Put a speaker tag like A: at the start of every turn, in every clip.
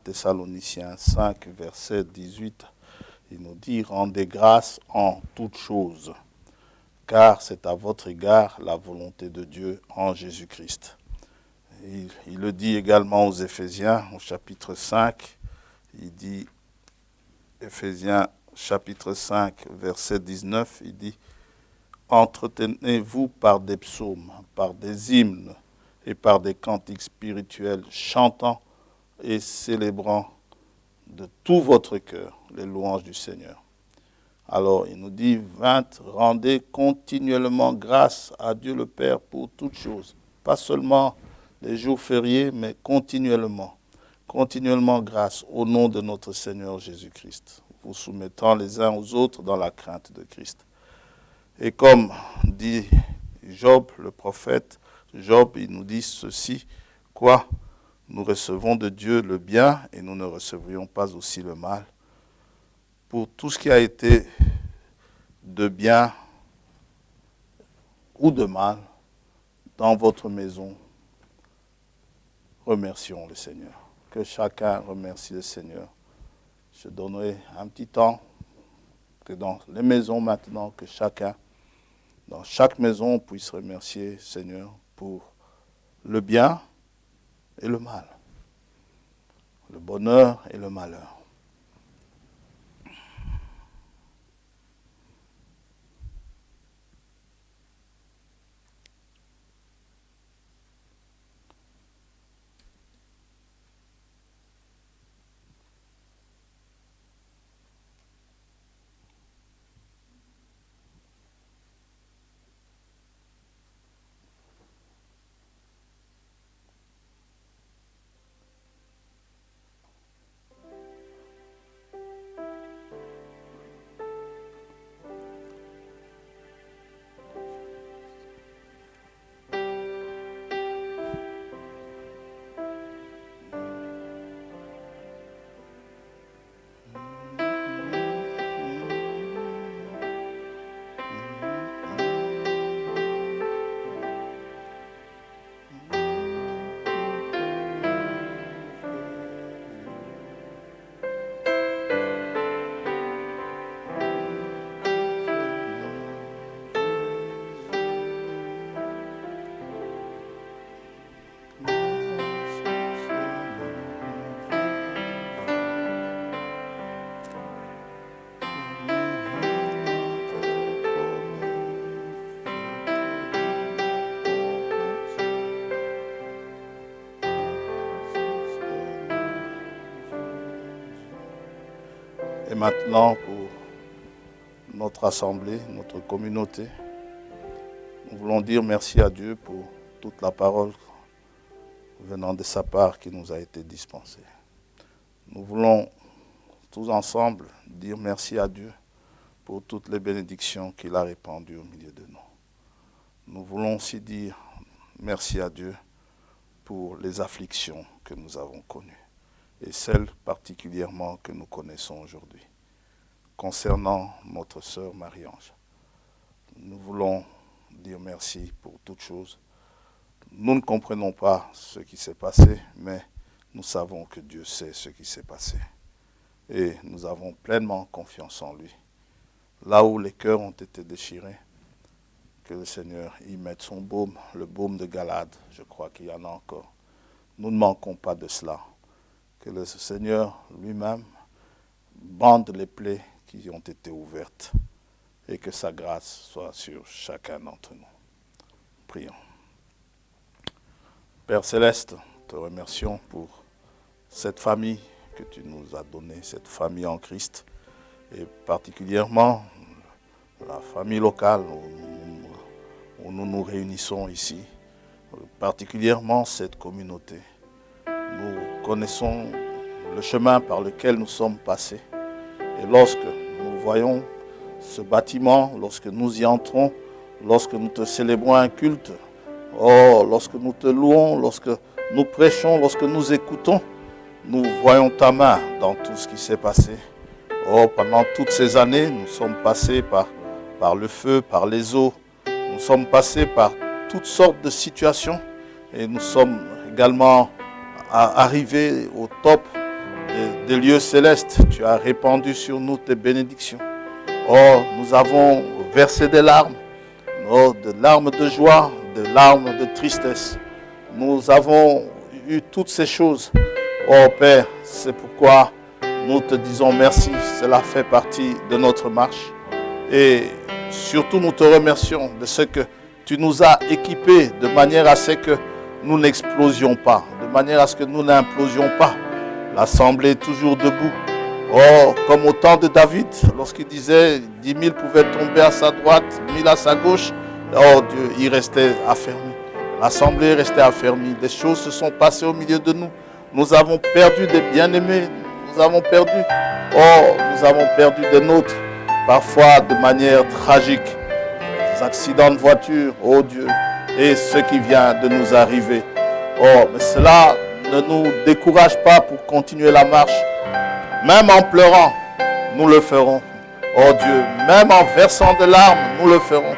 A: Thessaloniciens 5, verset 18, il nous dit « Rendez grâce en toutes choses, car c'est à votre égard la volonté de Dieu en Jésus-Christ. » Il le dit également aux Éphésiens, au chapitre 5, il dit, Éphésiens chapitre 5, verset 19, il dit « Entretenez-vous par des psaumes, par des hymnes et par des cantiques spirituels, chantant et célébrant de tout votre cœur les louanges du Seigneur. » Alors, il nous dit, 20, rendez continuellement grâce à Dieu le Père pour toutes choses. Pas seulement les jours fériés, mais continuellement. Continuellement grâce au nom de notre Seigneur Jésus-Christ, vous soumettant les uns aux autres dans la crainte de Christ. Et comme dit Job, le prophète, Job, il nous dit ceci, quoi ? Nous recevons de Dieu le bien et nous ne recevrions pas aussi le mal. Pour tout ce qui a été de bien ou de mal dans votre maison, remercions le Seigneur. Que chacun remercie le Seigneur. Je donnerai un petit temps que dans les maisons maintenant, que chacun, dans chaque maison, puisse remercier le Seigneur pour le bien et le mal, le bonheur et le malheur. Et maintenant, pour notre assemblée, notre communauté, nous voulons dire merci à Dieu pour toute la parole venant de sa part qui nous a été dispensée. Nous voulons tous ensemble dire merci à Dieu pour toutes les bénédictions qu'il a répandues au milieu de nous. Nous voulons aussi dire merci à Dieu pour les afflictions que nous avons connues et celles particulièrement que nous connaissons aujourd'hui. Concernant notre sœur Marie-Ange, nous voulons dire merci pour toutes choses. Nous ne comprenons pas ce qui s'est passé, mais nous savons que Dieu sait ce qui s'est passé. Et nous avons pleinement confiance en lui. Là où les cœurs ont été déchirés, que le Seigneur y mette son baume, le baume de Galade, je crois qu'il y en a encore. Nous ne manquons pas de cela. Que le Seigneur lui-même bande les plaies qui ont été ouvertes et que sa grâce soit sur chacun d'entre nous. Prions. Père Céleste, te remercions pour cette famille que tu nous as donnée, cette famille en Christ, et particulièrement la famille locale où nous nous réunissons ici, particulièrement cette communauté. Nous connaissons le chemin par lequel nous sommes passés. Et lorsque nous voyons ce bâtiment, lorsque nous y entrons, lorsque nous te célébrons un culte, lorsque nous te louons, lorsque nous prêchons, lorsque nous écoutons, nous voyons ta main dans tout ce qui s'est passé. Pendant toutes ces années, nous sommes passés par le feu, par les eaux, nous sommes passés par toutes sortes de situations et nous sommes également arrivés au top des lieux célestes, tu as répandu sur nous tes bénédictions. Oh, nous avons versé des larmes, oh, des larmes de joie, des larmes de tristesse. Nous avons eu toutes ces choses. Oh Père, c'est pourquoi nous te disons merci. Cela fait partie de notre marche. Et surtout, nous te remercions de ce que tu nous as équipés de manière à ce que nous n'explosions pas, de manière à ce que nous n'implosions pas. L'assemblée est toujours debout. Oh, comme au temps de David, lorsqu'il disait 10 000 pouvaient tomber à sa droite, 1000 à sa gauche. Oh Dieu, il restait affermi. L'assemblée est restée affermie. Des choses se sont passées au milieu de nous. Nous avons perdu des bien-aimés. Nous avons perdu des nôtres. Parfois de manière tragique. Des accidents de voiture, oh Dieu, et ce qui vient de nous arriver. Oh, mais cela ne nous décourage pas pour continuer la marche. Même en pleurant, nous le ferons. Oh Dieu, même en versant des larmes, nous le ferons.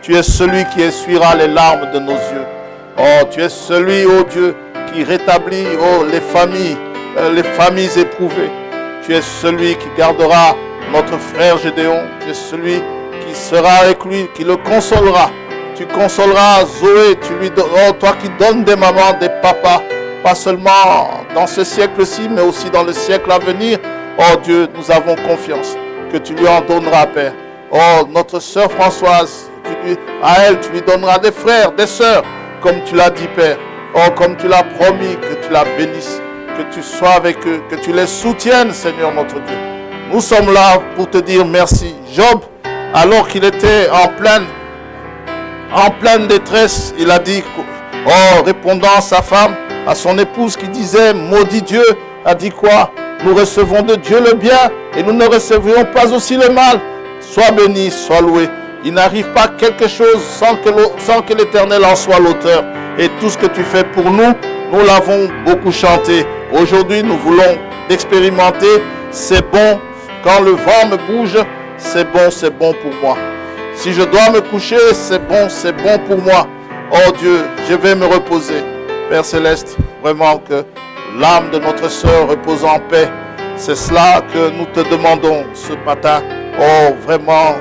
A: Tu es celui qui essuiera les larmes de nos yeux. Oh, tu es celui, oh Dieu, qui rétablit les familles éprouvées. Tu es celui qui gardera notre frère Gédéon. Tu es celui qui sera avec lui, qui le consolera. Tu consoleras Zoé, toi qui donnes des mamans, des papas, pas seulement dans ce siècle-ci, mais aussi dans le siècle à venir. Oh Dieu, nous avons confiance que tu lui en donneras, Père. Oh, notre sœur Françoise, à elle, tu lui donneras des frères, des sœurs, comme tu l'as dit, Père. Oh, comme tu l'as promis, que tu la bénisses, que tu sois avec eux, que tu les soutiennes, Seigneur notre Dieu. Nous sommes là pour te dire merci. Job, alors qu'il était en pleine détresse, il a dit, répondant à sa femme, à son épouse qui disait, maudit Dieu, a dit quoi? Nous recevons de Dieu le bien et nous ne recevrions pas aussi le mal. Sois béni, sois loué. Il n'arrive pas quelque chose sans que l'Éternel en soit l'auteur. Et tout ce que tu fais pour nous, nous l'avons beaucoup chanté. Aujourd'hui, nous voulons expérimenter. C'est bon. Quand le vent me bouge, c'est bon pour moi. Si je dois me coucher, c'est bon pour moi. Oh Dieu, je vais me reposer. Père Céleste, vraiment que l'âme de notre sœur repose en paix. C'est cela que nous te demandons ce matin. Oh, vraiment,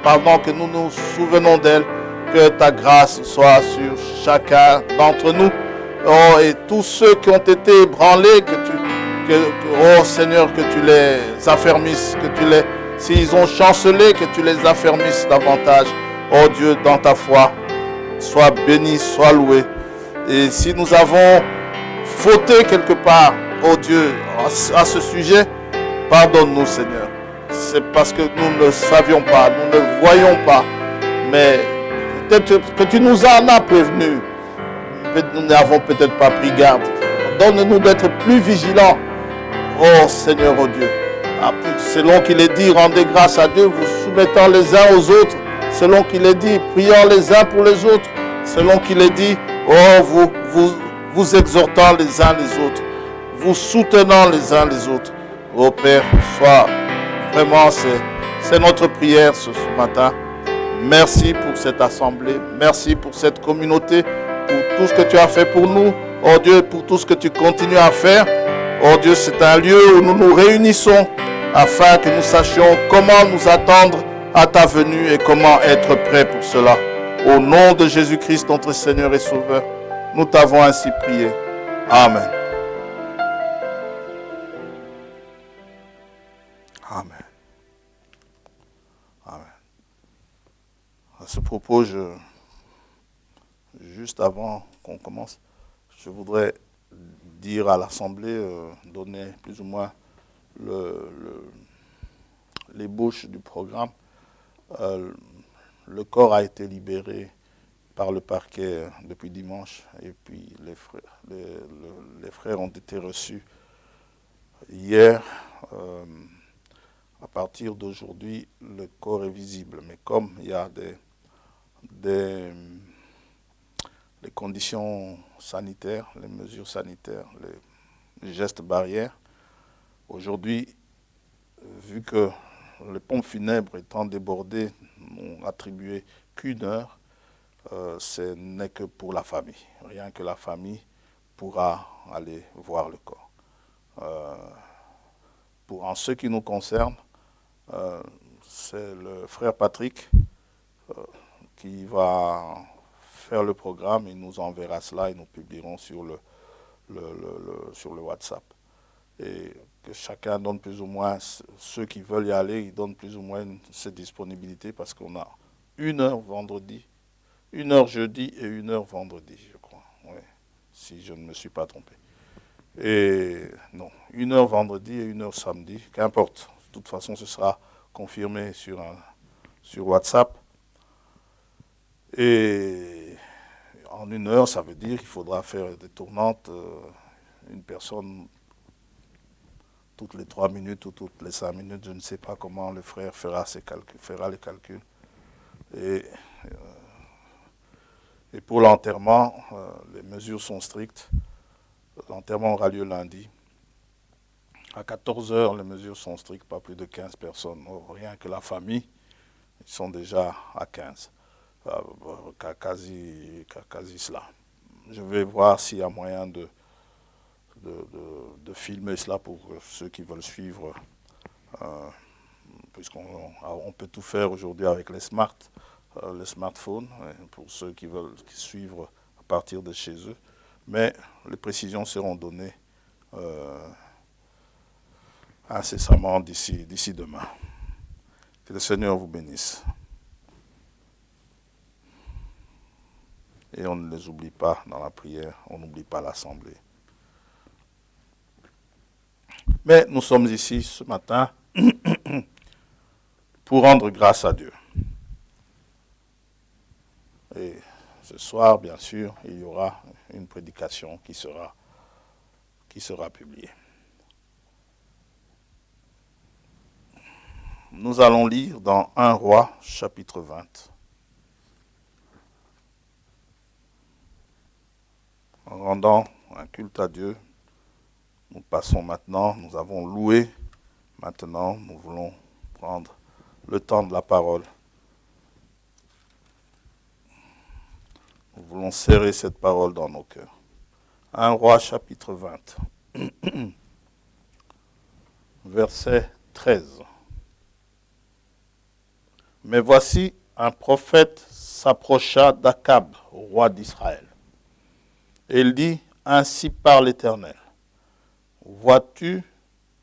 A: pendant que nous nous souvenons d'elle, que ta grâce soit sur chacun d'entre nous. Oh, et tous ceux qui ont été ébranlés, oh Seigneur, que tu les affermisses, s'ils ont chancelé, que tu les affermisses davantage. Oh Dieu, dans ta foi, sois béni, sois loué. Et si nous avons fauté quelque part, oh Dieu, à ce sujet, pardonne-nous, Seigneur. C'est parce que nous ne savions pas, nous ne voyons pas. Mais peut-être que tu nous en as prévenus. Nous n'avons peut-être pas pris garde. Donne-nous d'être plus vigilants. Oh Seigneur, oh Dieu. Selon qu'il est dit, rendez grâce à Dieu, vous soumettant les uns aux autres. Selon qu'il est dit, priant les uns pour les autres. Selon qu'il est dit, vous exhortant les uns les autres. Vous soutenant les uns les autres. Oh Père, vraiment, c'est notre prière ce matin. Merci pour cette assemblée. Merci pour cette communauté. Pour tout ce que tu as fait pour nous. Oh Dieu, pour tout ce que tu continues à faire. Oh Dieu, c'est un lieu où nous nous réunissons afin que nous sachions comment nous attendre à ta venue et comment être prêts pour cela. Au nom de Jésus-Christ, notre Seigneur et Sauveur, nous t'avons ainsi prié. Amen. Amen. Amen. À ce propos, juste avant qu'on commence, je voudrais dire à l'Assemblée, donner plus ou moins l'ébauche du programme. Le corps a été libéré par le parquet depuis dimanche et puis les frères ont été reçus hier. À partir d'aujourd'hui, le corps est visible. Mais comme il y a les conditions sanitaires, les mesures sanitaires, les gestes barrières, aujourd'hui, vu que les pompes funèbres étant débordées n'ont attribué qu'une heure, ce n'est que pour la famille. Rien que la famille pourra aller voir le corps. en ce qui nous concerne, c'est le frère Patrick qui va faire le programme. Il nous enverra cela et nous publierons sur le WhatsApp. Et que chacun donne plus ou moins, ceux qui veulent y aller, ils donnent plus ou moins cette disponibilité parce qu'on a 1 heure vendredi, 1 heure jeudi et 1 heure vendredi, je crois. Ouais, si je ne me suis pas trompé. Et non, 1 heure vendredi et 1 heure samedi, qu'importe. De toute façon, ce sera confirmé sur WhatsApp. Et en 1 heure, ça veut dire qu'il faudra faire des tournantes, une personne toutes les 3 minutes ou toutes les 5 minutes, je ne sais pas comment le frère fera les calculs. Et pour l'enterrement, les mesures sont strictes. L'enterrement aura lieu lundi. À 14 heures, les mesures sont strictes, pas plus de 15 personnes. Rien que la famille, ils sont déjà à 15. Quasi cela. Je vais voir s'il y a moyen de filmer cela pour ceux qui veulent suivre, puisqu'on peut tout faire aujourd'hui avec les smartphones, pour ceux qui veulent suivre à partir de chez eux. Mais les précisions seront données incessamment d'ici demain. Que le Seigneur vous bénisse. Et on ne les oublie pas dans la prière, on n'oublie pas l'assemblée. Mais nous sommes ici ce matin pour rendre grâce à Dieu. Et ce soir, bien sûr, il y aura une prédication qui sera publiée. Nous allons lire dans 1 Roi, chapitre 20. En rendant un culte à Dieu, nous passons maintenant, nous avons loué, maintenant nous voulons prendre le temps de la parole. Nous voulons serrer cette parole dans nos cœurs. 1 Roi chapitre 20, verset 13. Mais voici, un prophète s'approcha d'Akab, roi d'Israël. Et il dit, ainsi parle l'Éternel. Vois-tu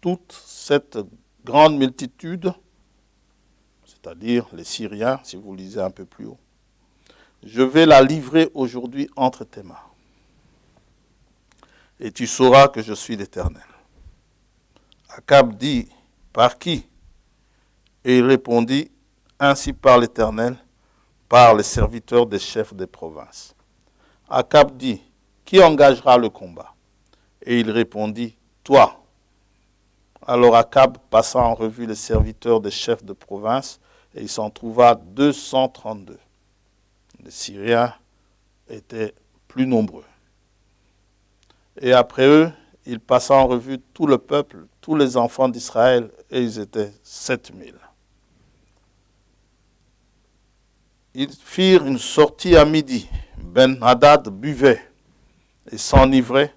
A: toute cette grande multitude, c'est-à-dire les Syriens, si vous lisez un peu plus haut, je vais la livrer aujourd'hui entre tes mains. Et tu sauras que je suis l'Éternel. Akab dit, par qui? Et il répondit, ainsi parle l'Éternel, par les serviteurs des chefs des provinces. Akab dit, qui engagera le combat? Et il répondit, toi. Alors Akab passa en revue les serviteurs des chefs de province, et il s'en trouva 232. Les Syriens étaient plus nombreux. Et après eux, il passa en revue tout le peuple, tous les enfants d'Israël, et ils étaient 7000. Ils firent une sortie à midi. Ben-Hadad buvait et s'enivrait,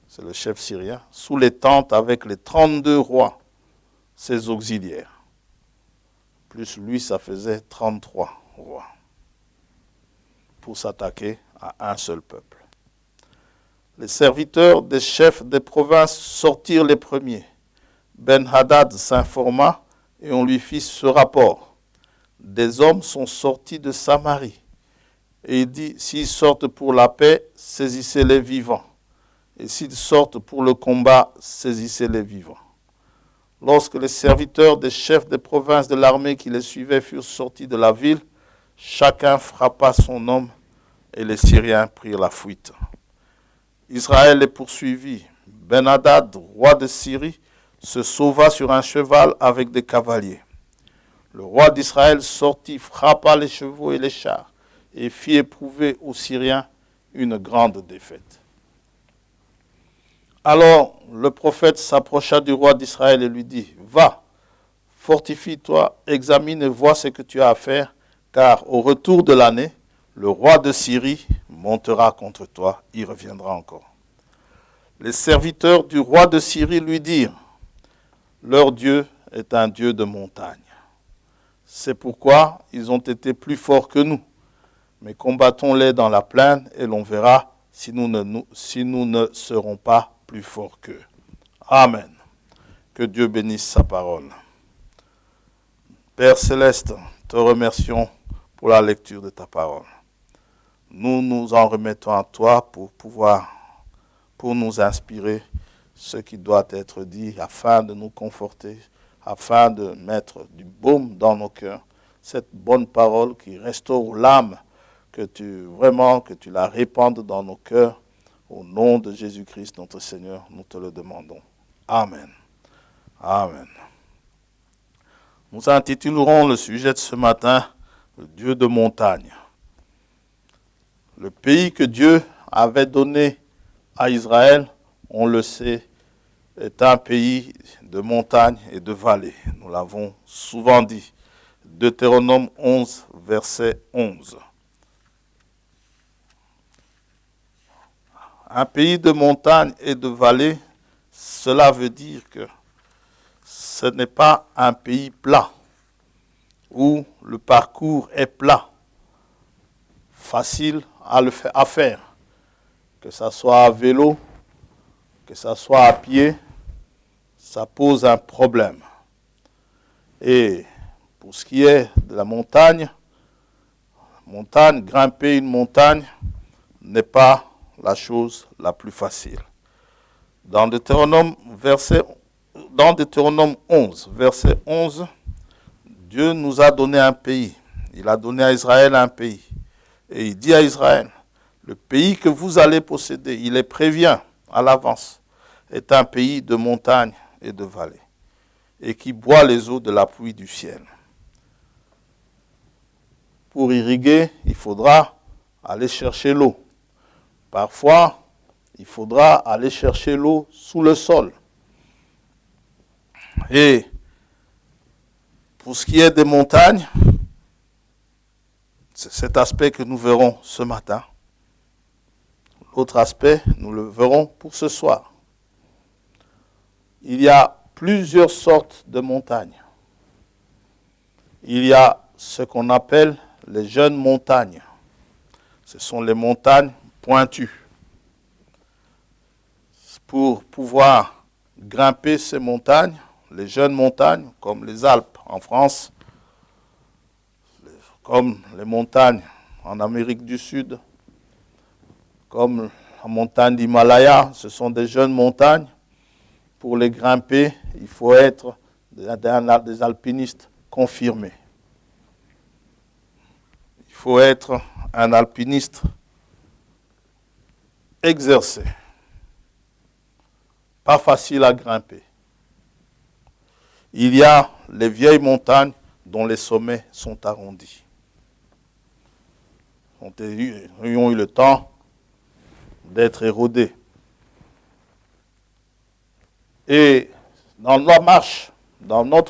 A: c'est le chef syrien, sous les tentes avec les 32 rois, ses auxiliaires. Plus lui, ça faisait 33 rois pour s'attaquer à un seul peuple. Les serviteurs des chefs des provinces sortirent les premiers. Ben-Hadad s'informa et on lui fit ce rapport. Des hommes sont sortis de Samarie. Et il dit, s'ils sortent pour la paix, saisissez-les vivants. Et s'ils sortent pour le combat, saisissez-les vivants. Lorsque les serviteurs des chefs des provinces de l'armée qui les suivaient furent sortis de la ville, chacun frappa son homme et les Syriens prirent la fuite. Israël les poursuivit. Ben-Hadad, roi de Syrie, se sauva sur un cheval avec des cavaliers. Le roi d'Israël sortit, frappa les chevaux et les chars et fit éprouver aux Syriens une grande défaite. Alors le prophète s'approcha du roi d'Israël et lui dit, va, fortifie-toi, examine et vois ce que tu as à faire, car au retour de l'année, le roi de Syrie montera contre toi, il reviendra encore. Les serviteurs du roi de Syrie lui dirent, Leur Dieu est un Dieu de montagne. C'est pourquoi ils ont été plus forts que nous. Mais combattons-les dans la plaine et l'on verra si nous ne serons pas plus forts qu'eux. Amen. Que Dieu bénisse sa parole. Père Céleste, te remercions pour la lecture de ta parole. Nous nous en remettons à toi pour nous inspirer ce qui doit être dit afin de nous conforter, afin de mettre du baume dans nos cœurs, cette bonne parole qui restaure l'âme, que tu la répandes dans nos cœurs. Au nom de Jésus-Christ, notre Seigneur, nous te le demandons. Amen. Amen. Nous intitulerons le sujet de ce matin, le Dieu de montagne. Le pays que Dieu avait donné à Israël, on le sait, est un pays de montagnes et de vallées. Nous l'avons souvent dit. Deutéronome 11, verset 11. Un pays de montagnes et de vallées, cela veut dire que ce n'est pas un pays plat, où le parcours est plat, facile à faire, que ce soit à vélo, que ce soit à pied, ça pose un problème. Et pour ce qui est de la montagne, grimper une montagne n'est pas la chose la plus facile. Dans Deutéronome 11, verset 11, Dieu nous a donné un pays. Il a donné à Israël un pays. Et il dit à Israël, le pays que vous allez posséder, il les prévient à l'avance, est un pays de montagnes et de vallées, et qui boit les eaux de la pluie du ciel. Pour irriguer, il faudra aller chercher l'eau. Parfois, il faudra aller chercher l'eau sous le sol. Et pour ce qui est des montagnes, c'est cet aspect que nous verrons ce matin. L'autre aspect, nous le verrons pour ce soir. Il y a plusieurs sortes de montagnes. Il y a ce qu'on appelle les jeunes montagnes. Ce sont les montagnes pointues. Pour pouvoir grimper ces montagnes, les jeunes montagnes, comme les Alpes en France, comme les montagnes en Amérique du Sud, comme la montagne d'Himalaya, ce sont des jeunes montagnes. Pour les grimper, il faut être des alpinistes confirmés. Il faut être un alpiniste exercé. Pas facile à grimper. Il y a les vieilles montagnes dont les sommets sont arrondis. Ils ont eu le temps d'être érodés. Et dans notre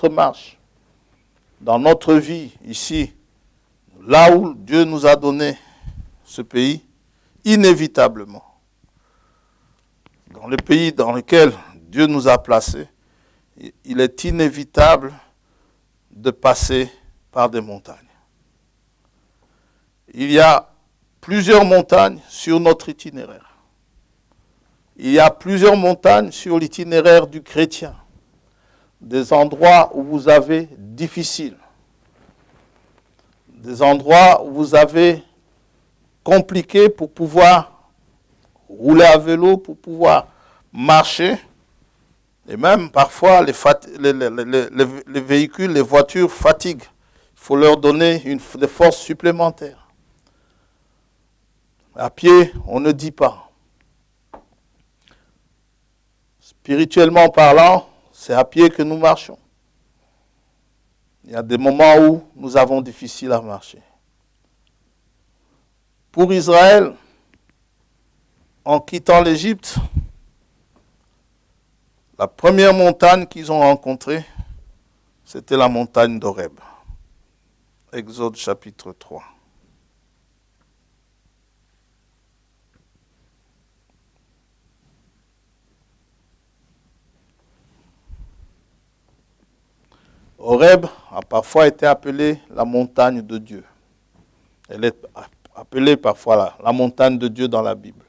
A: marche, dans notre vie ici, là où Dieu nous a donné ce pays, inévitablement, dans le pays dans lequel Dieu nous a placés, il est inévitable de passer par des montagnes. Il y a plusieurs montagnes sur notre itinéraire. Il y a plusieurs montagnes sur l'itinéraire du chrétien. Des endroits où vous avez difficile. Des endroits où vous avez compliqué pour pouvoir rouler à vélo, pour pouvoir marcher. Et même parfois les véhicules, les voitures fatiguent. Il faut leur donner des forces supplémentaires. À pied, on ne dit pas. Spirituellement parlant, c'est à pied que nous marchons. Il y a des moments où nous avons difficile à marcher. Pour Israël, en quittant l'Égypte, la première montagne qu'ils ont rencontrée, c'était la montagne d'Horeb. Exode chapitre 3. Horeb a parfois été appelée la montagne de Dieu. Elle est appelée parfois la montagne de Dieu dans la Bible.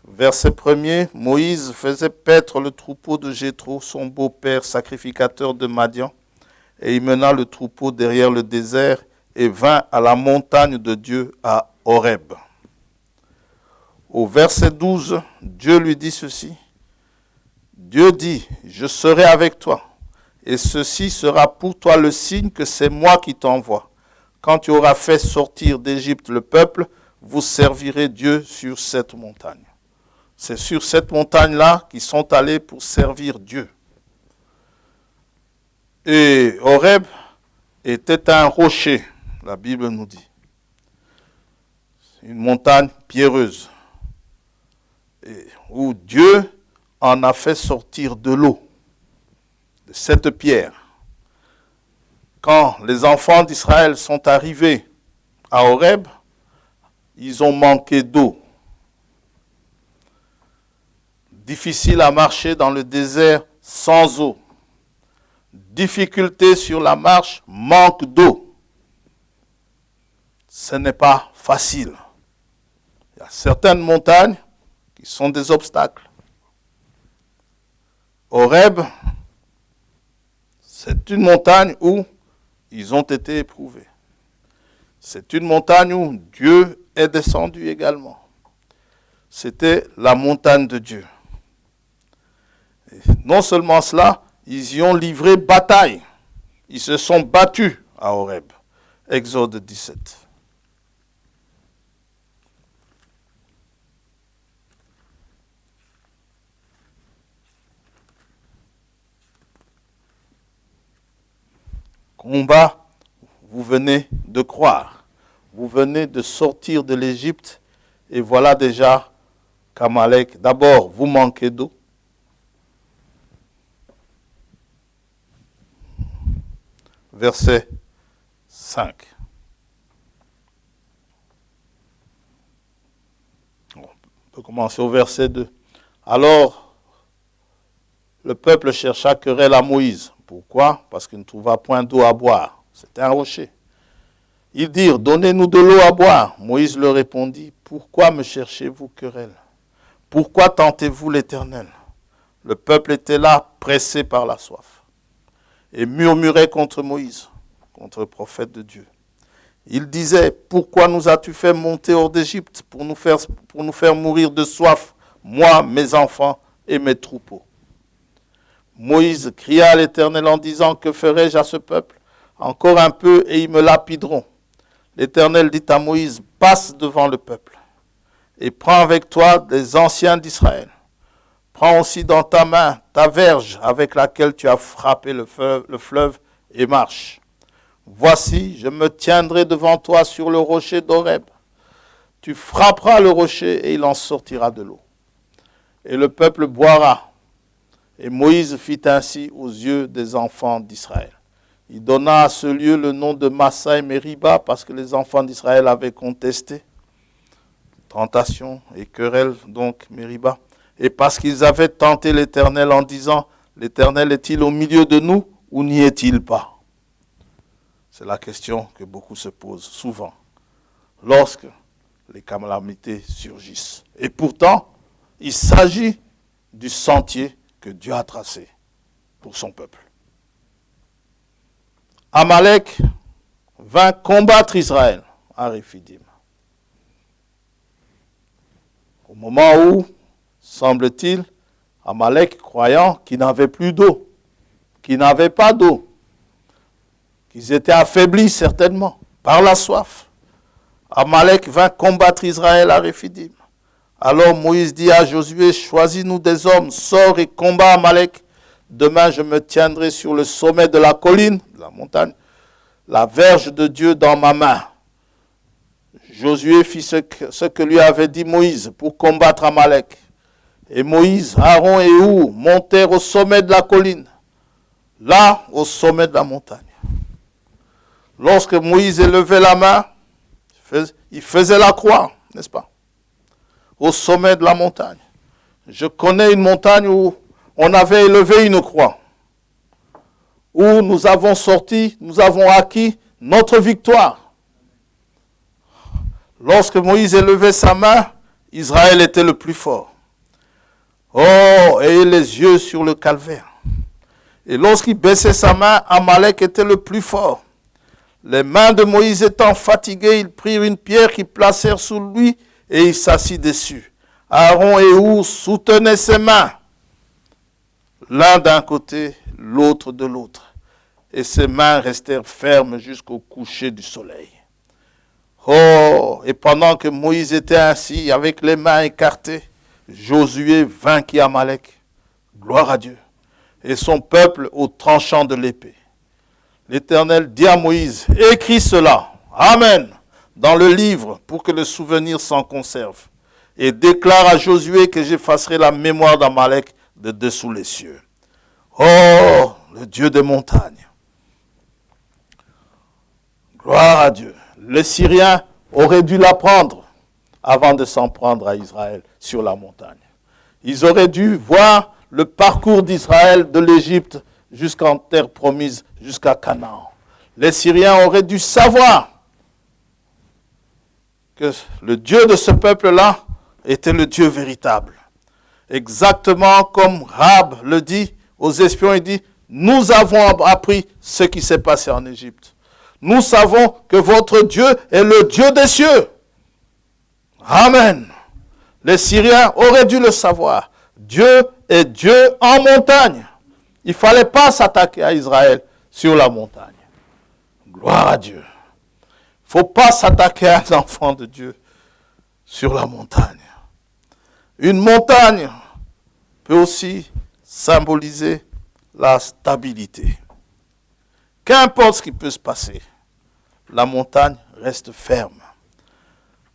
A: Verset 1er, Moïse faisait paître le troupeau de Jéthro, son beau-père, sacrificateur de Madian, et il mena le troupeau derrière le désert et vint à la montagne de Dieu à Horeb. Au verset 12, Dieu lui dit ceci. Dieu dit, je serai avec toi, et ceci sera pour toi le signe que c'est moi qui t'envoie. Quand tu auras fait sortir d'Égypte le peuple, vous servirez Dieu sur cette montagne. C'est sur cette montagne-là qu'ils sont allés pour servir Dieu. Et Horeb était un rocher, la Bible nous dit. Une montagne pierreuse, où Dieu en a fait sortir de l'eau, de cette pierre. Quand les enfants d'Israël sont arrivés à Horeb, ils ont manqué d'eau. Difficile à marcher dans le désert sans eau. Difficulté sur la marche, manque d'eau. Ce n'est pas facile. Il y a certaines montagnes qui sont des obstacles. Horeb, c'est une montagne où ils ont été éprouvés. C'est une montagne où Dieu est descendu également. C'était la montagne de Dieu. Et non seulement cela, ils y ont livré bataille. Ils se sont battus à Horeb. Exode 17. Combat, vous venez de croire. Vous venez de sortir de l'Égypte et voilà déjà qu'Amalek, d'abord, vous manquez d'eau. Verset 5. On peut commencer au verset 2. Alors, le peuple chercha querelle à Moïse. Pourquoi? Parce qu'il ne trouva point d'eau à boire. C'était un rocher. Ils dirent, donnez-nous de l'eau à boire. Moïse leur répondit, pourquoi me cherchez-vous querelle? Pourquoi tentez-vous l'Éternel? Le peuple était là, pressé par la soif, et murmurait contre Moïse, contre le prophète de Dieu. Il disait, pourquoi nous as-tu fait monter hors d'Égypte pour nous faire mourir de soif, moi, mes enfants et mes troupeaux? Moïse cria à l'Éternel en disant, que ferai-je à ce peuple? Encore un peu et ils me lapideront. L'Éternel dit à Moïse, passe devant le peuple et prends avec toi des anciens d'Israël. Prends aussi dans ta main ta verge avec laquelle tu as frappé le fleuve et marche. Voici, je me tiendrai devant toi sur le rocher d'Horeb. Tu frapperas le rocher et il en sortira de l'eau. Et le peuple boira. Et Moïse fit ainsi aux yeux des enfants d'Israël. Il donna à ce lieu le nom de Massa et Mériba parce que les enfants d'Israël avaient contesté. Tentation et querelle, donc Mériba. Et parce qu'ils avaient tenté l'Éternel en disant, l'Éternel est-il au milieu de nous ou n'y est-il pas? C'est la question que beaucoup se posent souvent lorsque les calamités surgissent. Et pourtant, il s'agit du sentier que Dieu a tracé pour son peuple. Amalek vint combattre Israël à Réphidim. Au moment où, semble-t-il, Amalek, croyant qu'ils n'avaient plus d'eau, qu'ils n'avaient pas d'eau, qu'ils étaient affaiblis certainement par la soif, Amalek vint combattre Israël à Réphidim. Alors Moïse dit à Josué, choisis-nous des hommes, sors et combat Amalek. Demain, je me tiendrai sur le sommet de la colline, de la montagne, la verge de Dieu dans ma main. Josué fit ce que lui avait dit Moïse pour combattre Amalek. Et Moïse, Aaron et Hur montèrent au sommet de la colline, là, au sommet de la montagne. Lorsque Moïse élevait la main, il faisait la croix, n'est-ce pas? Au sommet de la montagne. Je connais une montagne où on avait élevé une croix, où nous avons sorti, nous avons acquis notre victoire. Lorsque Moïse élevait sa main, Israël était le plus fort. Oh, ayez les yeux sur le calvaire. Et lorsqu'il baissait sa main, Amalek était le plus fort. Les mains de Moïse étant fatiguées, ils prirent une pierre qu'ils placèrent sous lui et il s'assit dessus. Aaron et Hur soutenaient ses mains, l'un d'un côté, l'autre de l'autre. Et ses mains restèrent fermes jusqu'au coucher du soleil. Oh, et pendant que Moïse était ainsi, avec les mains écartées, Josué vainquit Amalek. Gloire à Dieu. Et son peuple au tranchant de l'épée. L'Éternel dit à Moïse, écris cela, Amen, dans le livre pour que le souvenir s'en conserve. Et déclare à Josué que j'effacerai la mémoire d'Amalek de dessous les cieux. Oh, le Dieu des montagnes. Gloire à Dieu. Les Syriens auraient dû l'apprendre avant de s'en prendre à Israël sur la montagne. Ils auraient dû voir le parcours d'Israël de l'Égypte jusqu'en terre promise, jusqu'à Canaan. Les Syriens auraient dû savoir que le Dieu de ce peuple-là était le Dieu véritable. Exactement comme Rahab le dit aux espions, il dit, nous avons appris ce qui s'est passé en Égypte. Nous savons que votre Dieu est le Dieu des cieux. Amen. Les Syriens auraient dû le savoir. Dieu est Dieu en montagne. Il ne fallait pas s'attaquer à Israël sur la montagne. Gloire à Dieu. Il ne faut pas s'attaquer à un enfant de Dieu sur la montagne. Une montagne peut aussi symboliser la stabilité. Qu'importe ce qui peut se passer, la montagne reste ferme.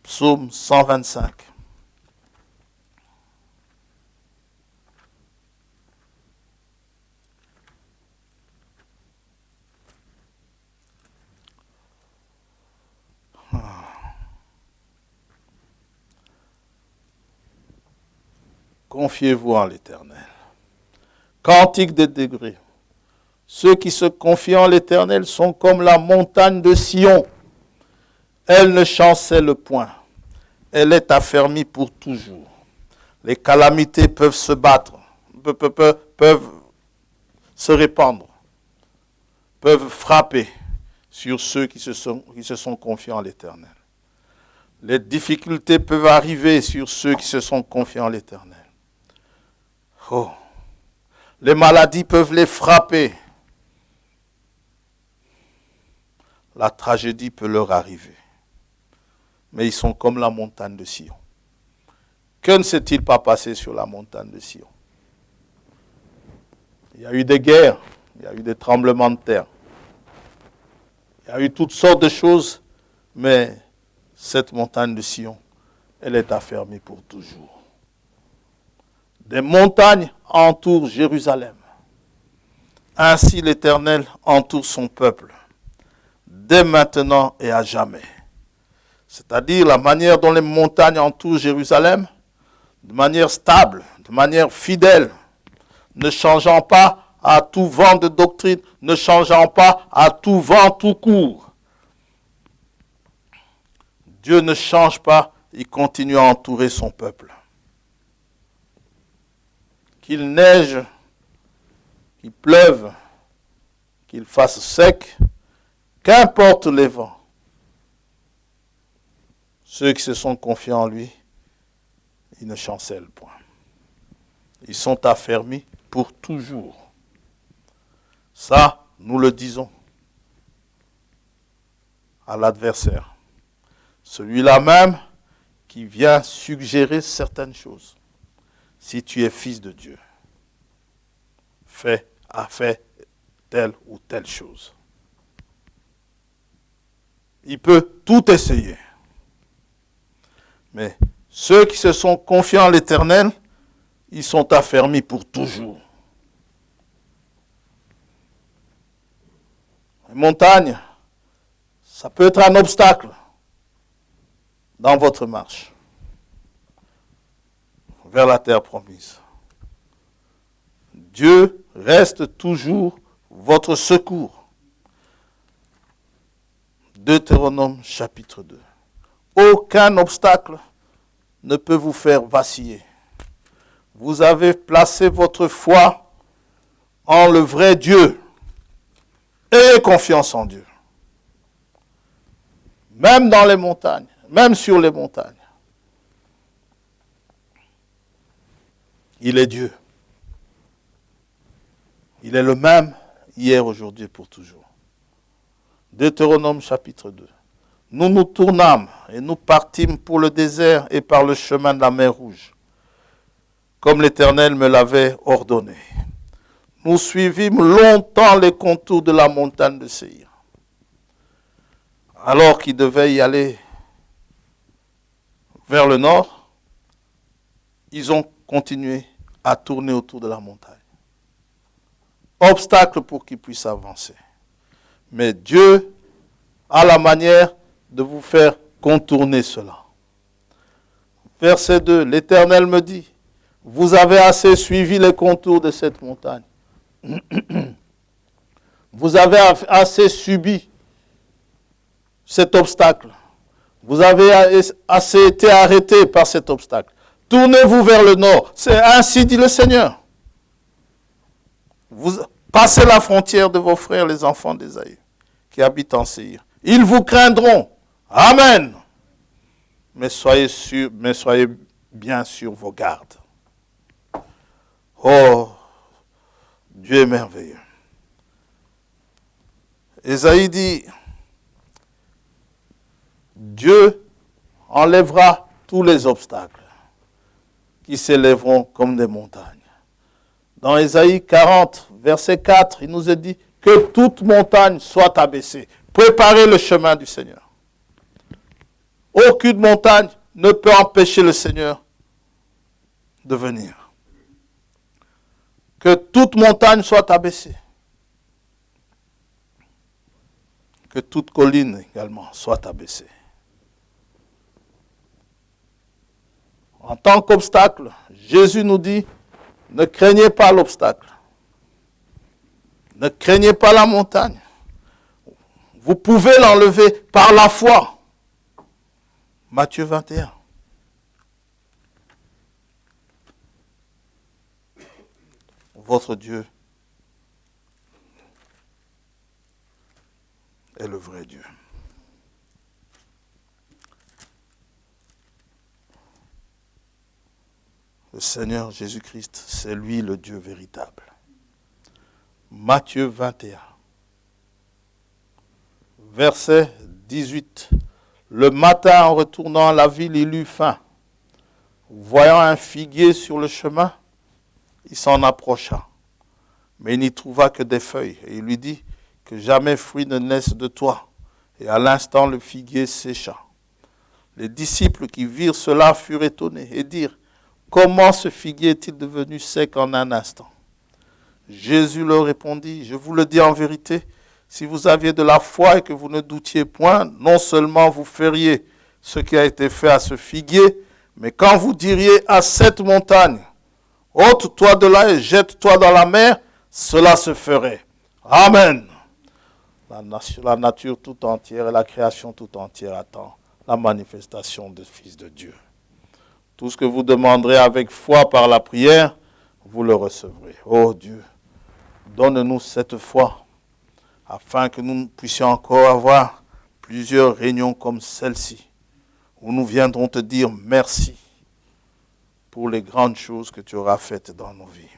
A: Psaume 125. Confiez-vous en l'Éternel. Cantique des degrés. Ceux qui se confient en l'Éternel sont comme la montagne de Sion. Elle ne chancelle point. Elle est affermie pour toujours. Les calamités peuvent se battre, peuvent se répandre, peuvent frapper sur ceux qui se sont confiés en l'Éternel. Les difficultés peuvent arriver sur ceux qui se sont confiés en l'Éternel. Oh. Les maladies peuvent les frapper. La tragédie peut leur arriver. Mais ils sont comme la montagne de Sion. Que ne s'est-il pas passé sur la montagne de Sion? Il y a eu des guerres, il y a eu des tremblements de terre. Il y a eu toutes sortes de choses, mais cette montagne de Sion, elle est affermie pour toujours. Des montagnes entourent Jérusalem. Ainsi l'Éternel entoure son peuple, dès maintenant et à jamais. C'est-à-dire la manière dont les montagnes entourent Jérusalem, de manière stable, de manière fidèle, ne changeant pas à tout vent de doctrine, ne changeant pas à tout vent tout court. Dieu ne change pas, il continue à entourer son peuple. Qu'il neige, qu'il pleuve, qu'il fasse sec, qu'importe les vents, ceux qui se sont confiés en lui, ils ne chancellent point. Ils sont affermis pour toujours. Ça, nous le disons à l'adversaire. Celui-là même qui vient suggérer certaines choses. Si tu es fils de Dieu, a fait telle ou telle chose. Il peut tout essayer. Mais ceux qui se sont confiés en l'Éternel, ils sont affermis pour toujours. Les montagnes, ça peut être un obstacle dans votre marche vers la terre promise. Dieu reste toujours votre secours. Deutéronome chapitre 2. Aucun obstacle ne peut vous faire vaciller. Vous avez placé votre foi en le vrai Dieu. Ayez confiance en Dieu. Même dans les montagnes, même sur les montagnes. Il est Dieu. Il est le même hier, aujourd'hui et pour toujours. Deutéronome chapitre 2. Nous nous tournâmes et nous partîmes pour le désert et par le chemin de la mer Rouge, comme l'Éternel me l'avait ordonné. Nous suivîmes longtemps les contours de la montagne de Séir. Alors qu'ils devaient y aller vers le nord, ils ont continué à tourner autour de la montagne. Obstacle pour qu'ils puissent avancer. Mais Dieu a la manière de vous faire contourner cela. Verset 2, l'Éternel me dit, vous avez assez suivi les contours de cette montagne. Vous avez assez subi cet obstacle. Vous avez assez été arrêté par cet obstacle. Tournez-vous vers le nord. C'est ainsi dit le Seigneur. Vous passez la frontière de vos frères, les enfants d'Ésaü, qui habitent en Séir. Ils vous craindront. Amen. Mais soyez bien sur vos gardes. Oh, Dieu est merveilleux. Ésaïe dit, Dieu enlèvera tous les obstacles qui s'élèveront comme des montagnes. Dans Ésaïe 40, verset 4, il nous est dit que toute montagne soit abaissée. Préparez le chemin du Seigneur. Aucune montagne ne peut empêcher le Seigneur de venir. Que toute montagne soit abaissée. Que toute colline également soit abaissée. En tant qu'obstacle, Jésus nous dit, ne craignez pas l'obstacle. Ne craignez pas la montagne. Vous pouvez l'enlever par la foi. Matthieu 21. Votre Dieu est le vrai Dieu. Le Seigneur Jésus-Christ, c'est lui le Dieu véritable. Matthieu 21, verset 18. Le matin, en retournant à la ville, il eut faim. Voyant un figuier sur le chemin, il s'en approcha. Mais il n'y trouva que des feuilles. Et il lui dit, que jamais fruit ne naisse de toi. Et à l'instant, le figuier sécha. Les disciples qui virent cela furent étonnés et dirent, comment ce figuier est-il devenu sec en un instant? Jésus leur répondit, je vous le dis en vérité, si vous aviez de la foi et que vous ne doutiez point, non seulement vous feriez ce qui a été fait à ce figuier, mais quand vous diriez à cette montagne, ôte-toi de là et jette-toi dans la mer, cela se ferait. Amen. La nature tout entière et la création tout entière attend la manifestation du Fils de Dieu. Tout ce que vous demanderez avec foi par la prière, vous le recevrez. Oh Dieu, donne-nous cette foi, afin que nous puissions encore avoir plusieurs réunions comme celle-ci, où nous viendrons te dire merci pour les grandes choses que tu auras faites dans nos vies.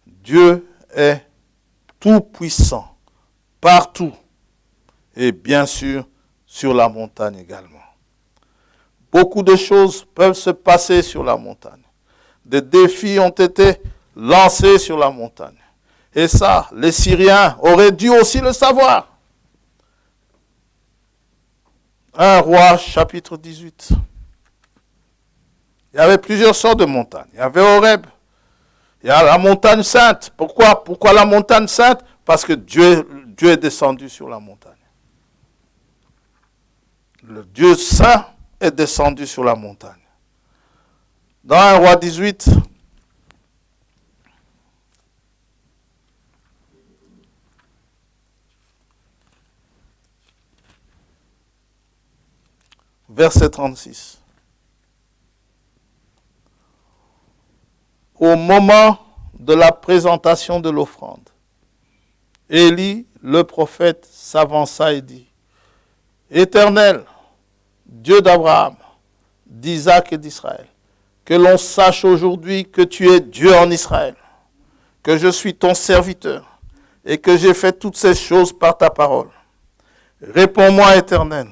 A: Dieu est tout puissant, partout, et bien sûr sur la montagne également. Beaucoup de choses peuvent se passer sur la montagne. Des défis ont été lancés sur la montagne. Et ça, les Syriens auraient dû aussi le savoir. 1 Roi, chapitre 18. Il y avait plusieurs sortes de montagnes. Il y avait Horeb. Il y a la montagne sainte. Pourquoi la montagne sainte? Parce que Dieu est descendu sur la montagne. Le Dieu saint est descendu sur la montagne. Dans 1 Roi 18, verset 36. Au moment de la présentation de l'offrande, Élie, le prophète, s'avança et dit, Éternel, Dieu d'Abraham, d'Isaac et d'Israël, que l'on sache aujourd'hui que tu es Dieu en Israël, que je suis ton serviteur et que j'ai fait toutes ces choses par ta parole. Réponds-moi, Éternel,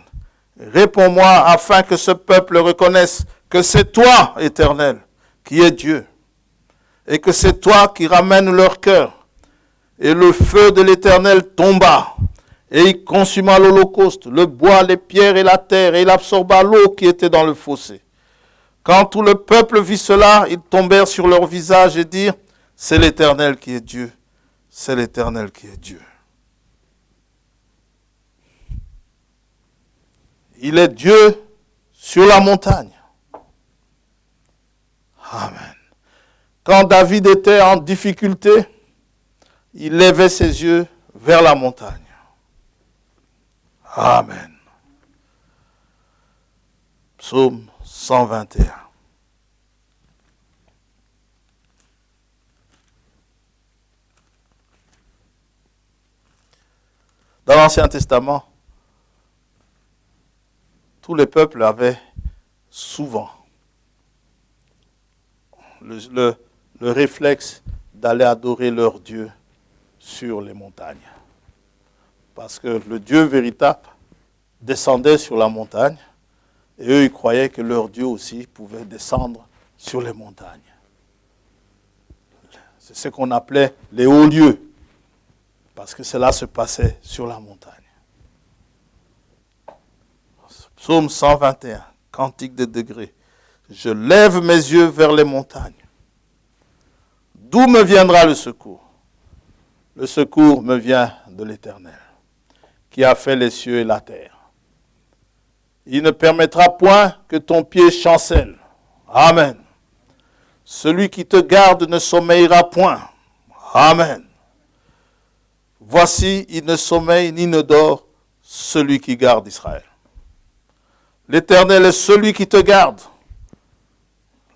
A: réponds-moi afin que ce peuple reconnaisse que c'est toi, Éternel, qui es Dieu, et que c'est toi qui ramènes leur cœur. Et le feu de l'Éternel tomba, et il consuma l'holocauste, le bois, les pierres et la terre, et il absorba l'eau qui était dans le fossé. Quand tout le peuple vit cela, ils tombèrent sur leur visage et dirent, c'est l'Éternel qui est Dieu, c'est l'Éternel qui est Dieu. Il est Dieu sur la montagne. Amen. Quand David était en difficulté, il levait ses yeux vers la montagne. Amen. Psaume 121. Dans l'Ancien Testament, tous les peuples avaient souvent le réflexe d'aller adorer leur Dieu sur les montagnes. Parce que le Dieu véritable descendait sur la montagne et eux, ils croyaient que leur Dieu aussi pouvait descendre sur les montagnes. C'est ce qu'on appelait les hauts lieux, parce que cela se passait sur la montagne. Psaume 121, cantique des degrés. Je lève mes yeux vers les montagnes. D'où me viendra le secours? Le secours me vient de l'Éternel, qui a fait les cieux et la terre. Il ne permettra point que ton pied chancelle. Amen. Celui qui te garde ne sommeillera point. Amen. Voici, il ne sommeille ni ne dort, celui qui garde Israël. L'Éternel est celui qui te garde.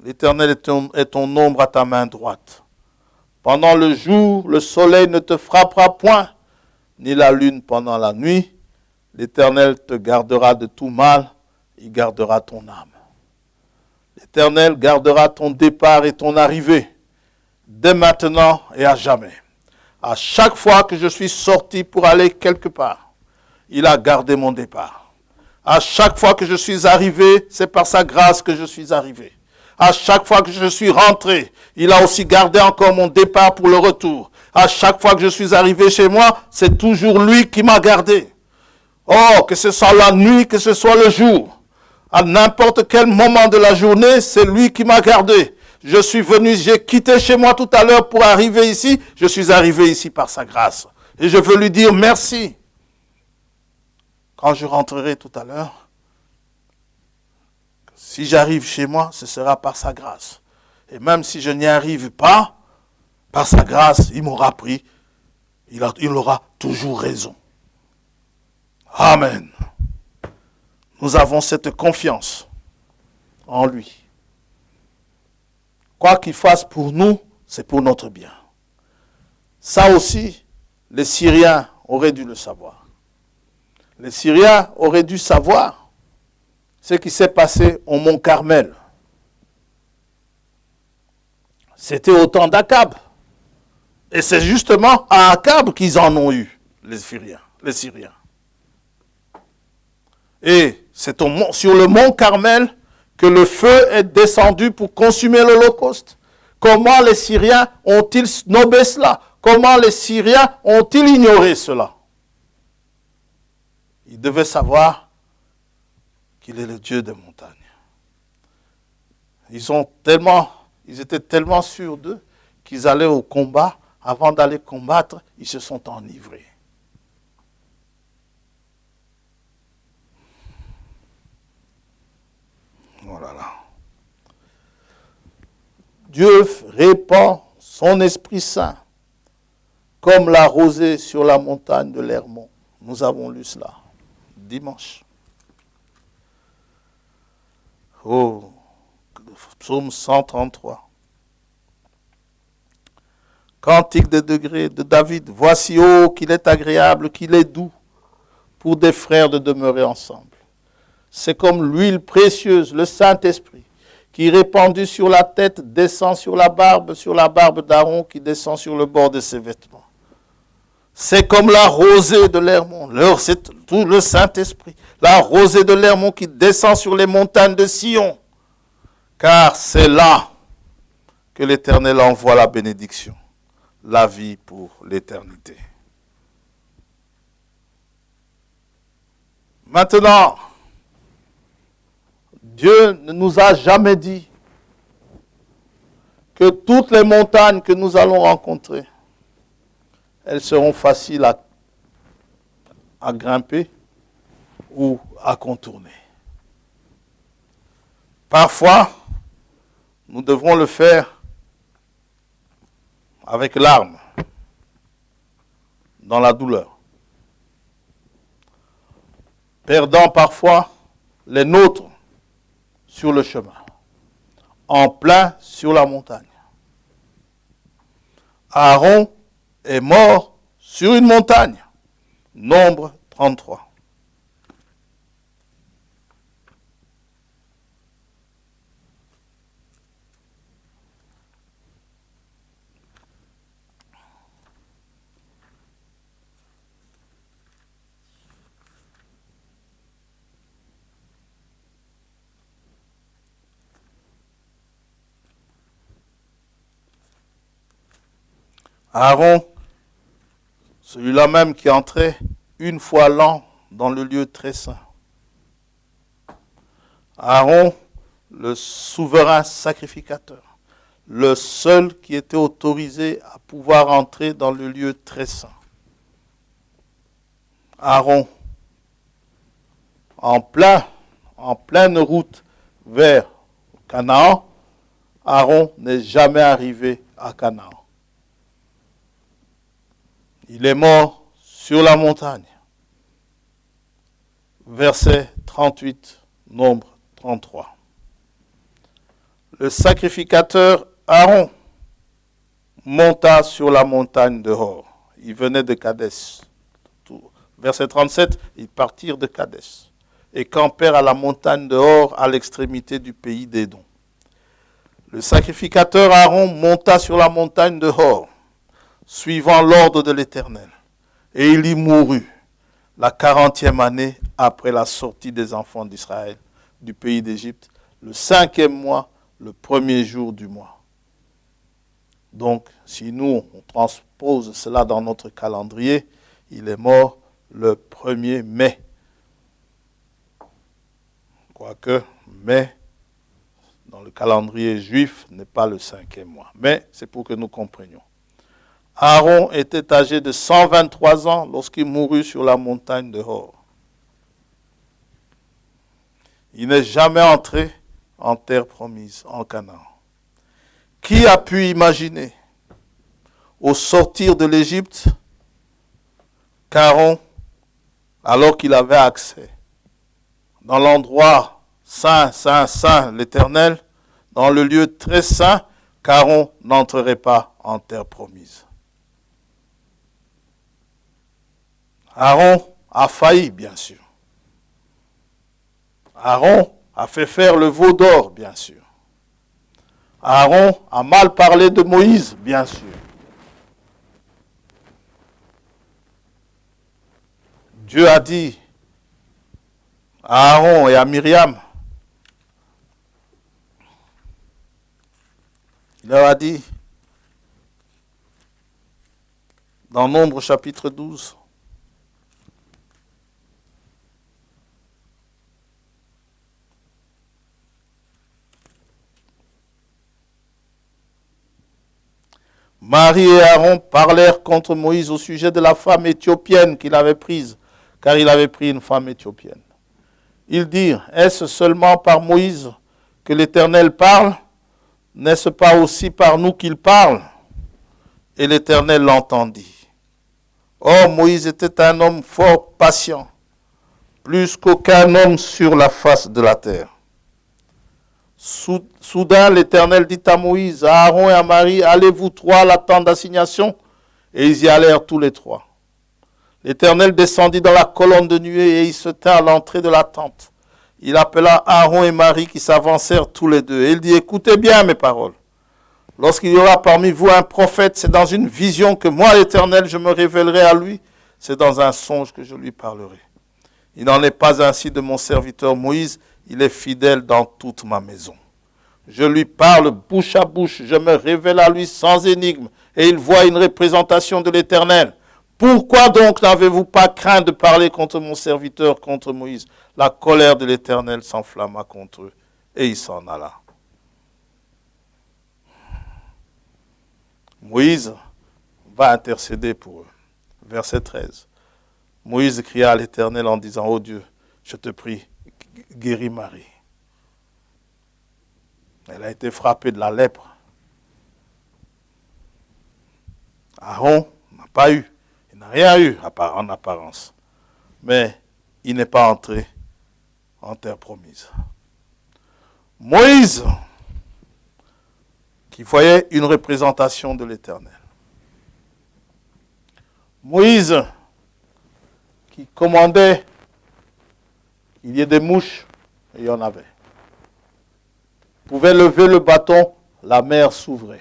A: L'Éternel est ton ombre à ta main droite. Pendant le jour, le soleil ne te frappera point, ni la lune pendant la nuit. L'Éternel te gardera de tout mal, il gardera ton âme. L'Éternel gardera ton départ et ton arrivée, dès maintenant et à jamais. À chaque fois que je suis sorti pour aller quelque part, il a gardé mon départ. À chaque fois que je suis arrivé, c'est par sa grâce que je suis arrivé. À chaque fois que je suis rentré, il a aussi gardé encore mon départ pour le retour. À chaque fois que je suis arrivé chez moi, c'est toujours lui qui m'a gardé. Oh, que ce soit la nuit, que ce soit le jour. À n'importe quel moment de la journée, c'est lui qui m'a gardé. Je suis venu, j'ai quitté chez moi tout à l'heure pour arriver ici. Je suis arrivé ici par sa grâce. Et je veux lui dire merci. Quand je rentrerai tout à l'heure, si j'arrive chez moi, ce sera par sa grâce. Et même si je n'y arrive pas, par sa grâce, il m'aura pris. Il aura toujours raison. Amen. Nous avons cette confiance en lui. Quoi qu'il fasse pour nous, c'est pour notre bien. Ça aussi, les Syriens auraient dû le savoir. Les Syriens auraient dû savoir ce qui s'est passé au mont Carmel. C'était au temps d'Akab. Et c'est justement à Akab qu'ils en ont eu, les Syriens. Et c'est sur le mont Carmel que le feu est descendu pour consumer l'Holocauste. Comment les Syriens ont-ils snobé cela? Comment les Syriens ont-ils ignoré cela? Ils devaient savoir qu'il est le Dieu des montagnes. Ils étaient tellement sûrs d'eux qu'ils allaient au combat. Avant d'aller combattre, ils se sont enivrés. Voilà. Dieu répand son Esprit Saint comme la rosée sur la montagne de l'Hermon. Nous avons lu cela dimanche. Oh, psaume 133. Cantique des degrés de David. Voici, oh, qu'il est agréable, qu'il est doux pour des frères de demeurer ensemble. C'est comme l'huile précieuse, le Saint-Esprit, qui répandu sur la tête descend sur la barbe d'Aaron qui descend sur le bord de ses vêtements. C'est comme la rosée de l'Hermon, c'est tout le Saint-Esprit, la rosée de l'Hermon qui descend sur les montagnes de Sion, car c'est là que l'Éternel envoie la bénédiction, la vie pour l'éternité. Maintenant, Dieu ne nous a jamais dit que toutes les montagnes que nous allons rencontrer, elles seront faciles à grimper ou à contourner. Parfois, nous devrons le faire avec larmes, dans la douleur, perdant parfois les nôtres sur le chemin, en plein sur la montagne. Aaron est mort sur une montagne. Nombre 33. Aaron, celui-là même qui entrait une fois l'an dans le lieu très saint. Aaron, le souverain sacrificateur, le seul qui était autorisé à pouvoir entrer dans le lieu très saint. Aaron, en pleine route vers Canaan, Aaron n'est jamais arrivé à Canaan. Il est mort sur la montagne. Verset 38, nombre 33. Le sacrificateur Aaron monta sur la montagne de Hor. Il venait de Kadès. Verset 37, ils partirent de Kadès et campèrent à la montagne de Hor à l'extrémité du pays d'Édom. Le sacrificateur Aaron monta sur la montagne de Hor, suivant l'ordre de l'Éternel. Et il y mourut la 40e année après la sortie des enfants d'Israël du pays d'Égypte, le 5e mois, le 1er jour du mois. Donc, si nous, on transpose cela dans notre calendrier, il est mort le 1er mai. Quoique, mai, dans le calendrier juif, n'est pas le 5e mois. Mais c'est pour que nous comprenions. Aaron était âgé de 123 ans lorsqu'il mourut sur la montagne de Hor. Il n'est jamais entré en terre promise, en Canaan. Qui a pu imaginer, au sortir de l'Égypte, qu'Aaron, alors qu'il avait accès dans l'endroit saint, saint, saint, l'Éternel, dans le lieu très saint, qu'Aaron n'entrerait pas en terre promise. Aaron a failli, bien sûr. Aaron a fait faire le veau d'or, bien sûr. Aaron a mal parlé de Moïse, bien sûr. Dieu a dit à Aaron et à Myriam, il leur a dit, dans Nombre chapitre 12, Marie et Aaron parlèrent contre Moïse au sujet de la femme éthiopienne qu'il avait prise, car il avait pris une femme éthiopienne. Ils dirent, est-ce seulement par Moïse que l'Éternel parle? N'est-ce pas aussi par nous qu'il parle? Et l'Éternel l'entendit. Or, Moïse était un homme fort patient, plus qu'aucun homme sur la face de la terre. Soudain, l'Éternel dit à Moïse, à Aaron et à Marie, allez-vous trois à la tente d'assignation. Et ils y allèrent tous les trois. L'Éternel descendit dans la colonne de nuée et il se tint à l'entrée de la tente. Il appela Aaron et Marie qui s'avancèrent tous les deux. Et il dit, écoutez bien mes paroles. Lorsqu'il y aura parmi vous un prophète, c'est dans une vision que moi, l'Éternel, je me révélerai à lui. C'est dans un songe que je lui parlerai. Il n'en est pas ainsi de mon serviteur Moïse. Il est fidèle dans toute ma maison. Je lui parle bouche à bouche. Je me révèle à lui sans énigme. Et il voit une représentation de l'Éternel. Pourquoi donc n'avez-vous pas craint de parler contre mon serviteur, contre Moïse? La colère de l'Éternel s'enflamma contre eux. Et il s'en alla. Moïse va intercéder pour eux. Verset 13. Moïse cria à l'Éternel en disant, ô Dieu, je te prie, guéris Marie. Elle a été frappée de la lèpre. Aaron n'a pas eu, il n'a rien eu en apparence. Mais il n'est pas entré en terre promise. Moïse, qui voyait une représentation de l'Éternel. Moïse, qui commandait qu'il y ait des mouches, et il y en avait. Pouvait lever le bâton, la mer s'ouvrait.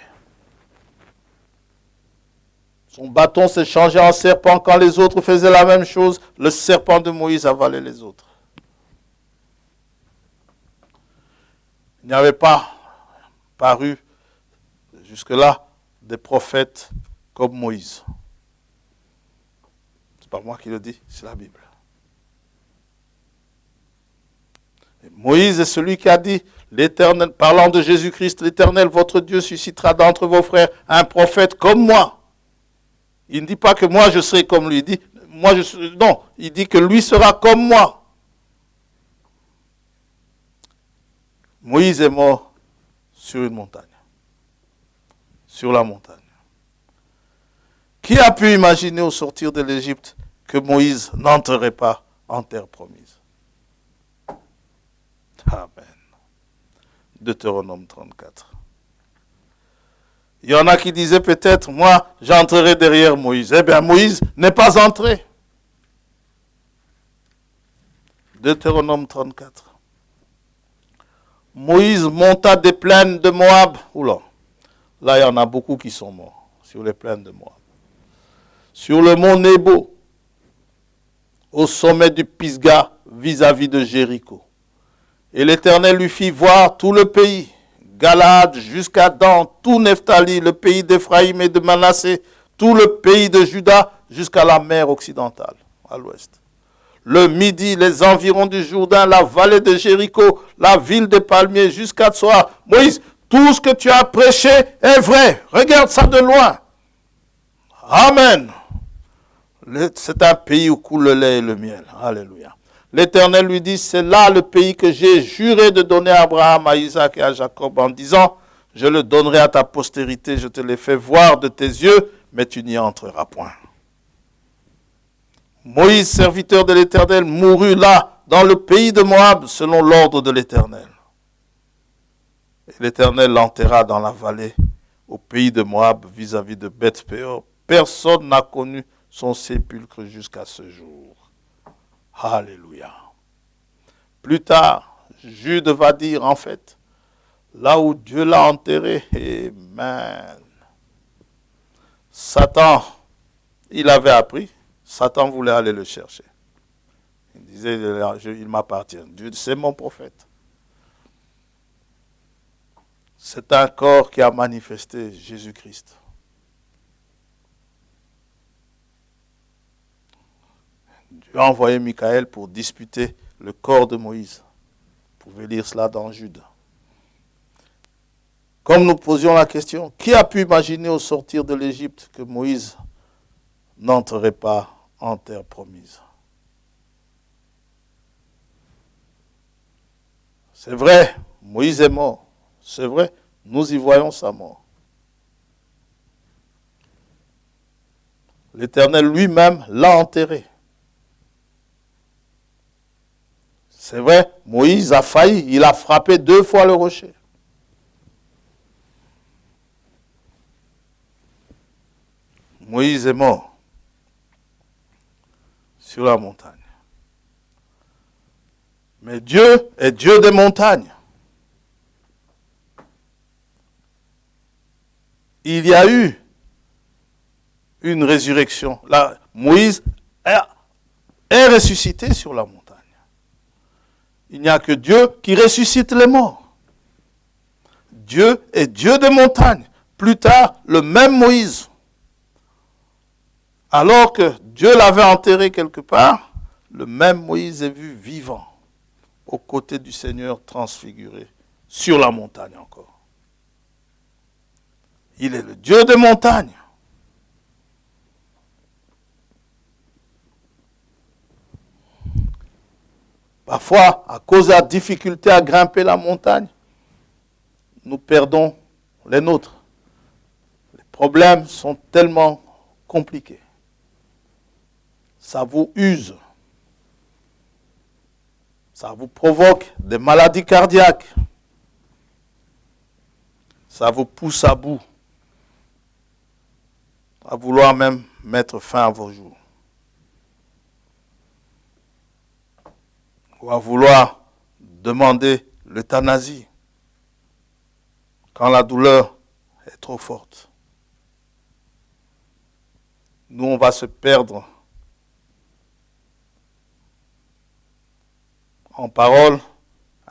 A: Son bâton s'est changé en serpent quand les autres faisaient la même chose. Le serpent de Moïse avalait les autres. Il n'y avait pas paru jusque-là des prophètes comme Moïse. C'est pas moi qui le dis, c'est la Bible. Et Moïse est celui qui a dit, l'Éternel, parlant de Jésus-Christ, l'Éternel, votre Dieu, suscitera d'entre vos frères un prophète comme moi. Il ne dit pas que moi je serai comme lui. Il dit, non, il dit que lui sera comme moi. Moïse est mort sur une montagne. Sur la montagne. Qui a pu imaginer au sortir de l'Égypte que Moïse n'entrerait pas en terre promise? Amen. Deutéronome 34. Il y en a qui disaient peut-être, moi, j'entrerai derrière Moïse. Eh bien, Moïse n'est pas entré. Deutéronome 34. Moïse monta des plaines de Moab. Oula, là, il y en a beaucoup qui sont morts sur les plaines de Moab. Sur le mont Nebo, au sommet du Pisga, vis-à-vis de Jéricho. Et l'Éternel lui fit voir tout le pays, Galaad jusqu'à Dan, tout Nephtali, le pays d'Éphraïm et de Manassé, tout le pays de Juda jusqu'à la mer occidentale, à l'ouest. Le midi, les environs du Jourdain, la vallée de Jéricho, la ville des palmiers jusqu'à Tsoar. Moïse, tout ce que tu as prêché est vrai. Regarde ça de loin. Amen. C'est un pays où coule le lait et le miel. Alléluia. L'Éternel lui dit, c'est là le pays que j'ai juré de donner à Abraham, à Isaac et à Jacob en disant, je le donnerai à ta postérité, je te l'ai fait voir de tes yeux, mais tu n'y entreras point. Moïse, serviteur de l'Éternel, mourut là, dans le pays de Moab, selon l'ordre de l'Éternel. Et l'Éternel l'enterra dans la vallée, au pays de Moab, vis-à-vis de Beth-Péor. Personne n'a connu son sépulcre jusqu'à ce jour. Alléluia. Plus tard, Jude va dire, en fait, là où Dieu l'a enterré, amen. Satan, il avait appris, Satan voulait aller le chercher. Il disait, il m'appartient. Dieu, c'est mon prophète. C'est un corps qui a manifesté Jésus-Christ. Dieu a envoyé Michael pour disputer le corps de Moïse. Vous pouvez lire cela dans Jude. Comme nous posions la question, qui a pu imaginer au sortir de l'Égypte que Moïse n'entrerait pas en terre promise? C'est vrai, Moïse est mort. C'est vrai, nous y voyons sa mort. L'Éternel lui-même l'a enterré. C'est vrai, Moïse a failli. Il a frappé 2 fois le rocher. Moïse est mort sur la montagne. Mais Dieu est Dieu des montagnes. Il y a eu une résurrection. Là, Moïse est ressuscité sur la montagne. Il n'y a que Dieu qui ressuscite les morts. Dieu est Dieu des montagnes. Plus tard, le même Moïse, alors que Dieu l'avait enterré quelque part, le même Moïse est vu vivant aux côtés du Seigneur transfiguré sur la montagne encore. Il est le Dieu des montagnes. Parfois, à cause de la difficulté à grimper la montagne, nous perdons les nôtres. Les problèmes sont tellement compliqués. Ça vous use. Ça vous provoque des maladies cardiaques. Ça vous pousse à bout. À vouloir même mettre fin à vos jours. Ou à vouloir demander l'euthanasie quand la douleur est trop forte. Nous, on va se perdre en parole.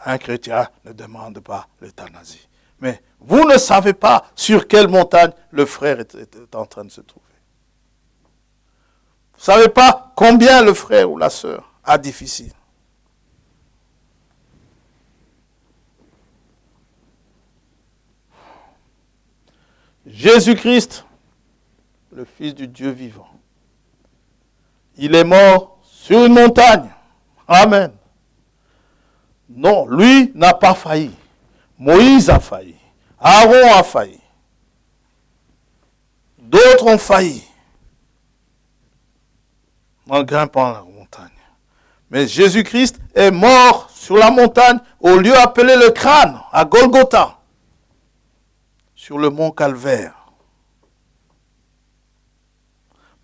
A: Un chrétien ne demande pas l'euthanasie. Mais vous ne savez pas sur quelle montagne le frère est en train de se trouver. Vous ne savez pas combien le frère ou la sœur a difficile. Jésus-Christ, le Fils du Dieu vivant, il est mort sur une montagne. Amen. Non, lui n'a pas failli. Moïse a failli. Aaron a failli. D'autres ont failli en grimpant la montagne. Mais Jésus-Christ est mort sur la montagne au lieu appelé le crâne, à Golgotha, sur le mont Calvaire.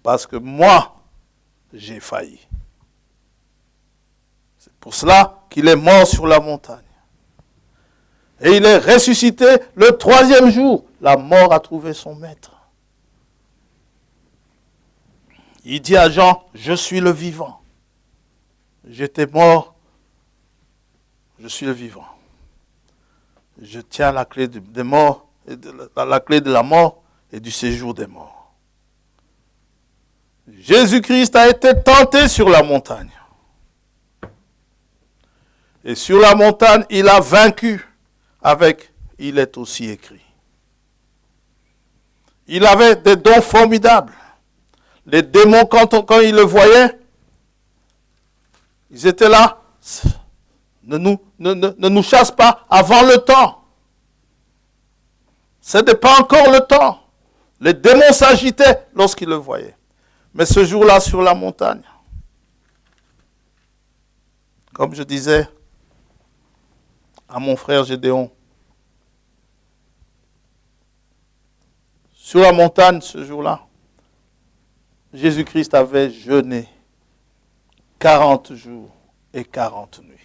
A: Parce que moi, j'ai failli. C'est pour cela qu'il est mort sur la montagne. Et il est ressuscité le 3e jour. La mort a trouvé son maître. Il dit à Jean, je suis le vivant. J'étais mort, je suis le vivant. Je tiens la clé des morts, la clé de la mort et du séjour des morts. Jésus-Christ a été tenté sur la montagne. Et sur la montagne, il a vaincu avec « il est aussi écrit ». Il avait des dons formidables. Les démons, quand ils le voyaient, ils étaient là. Ne nous chasse pas avant le temps. Ce n'était pas encore le temps. Les démons s'agitaient lorsqu'ils le voyaient. Mais ce jour-là, sur la montagne, comme je disais à mon frère Gédéon, sur la montagne, ce jour-là, Jésus-Christ avait jeûné 40 jours et 40 nuits.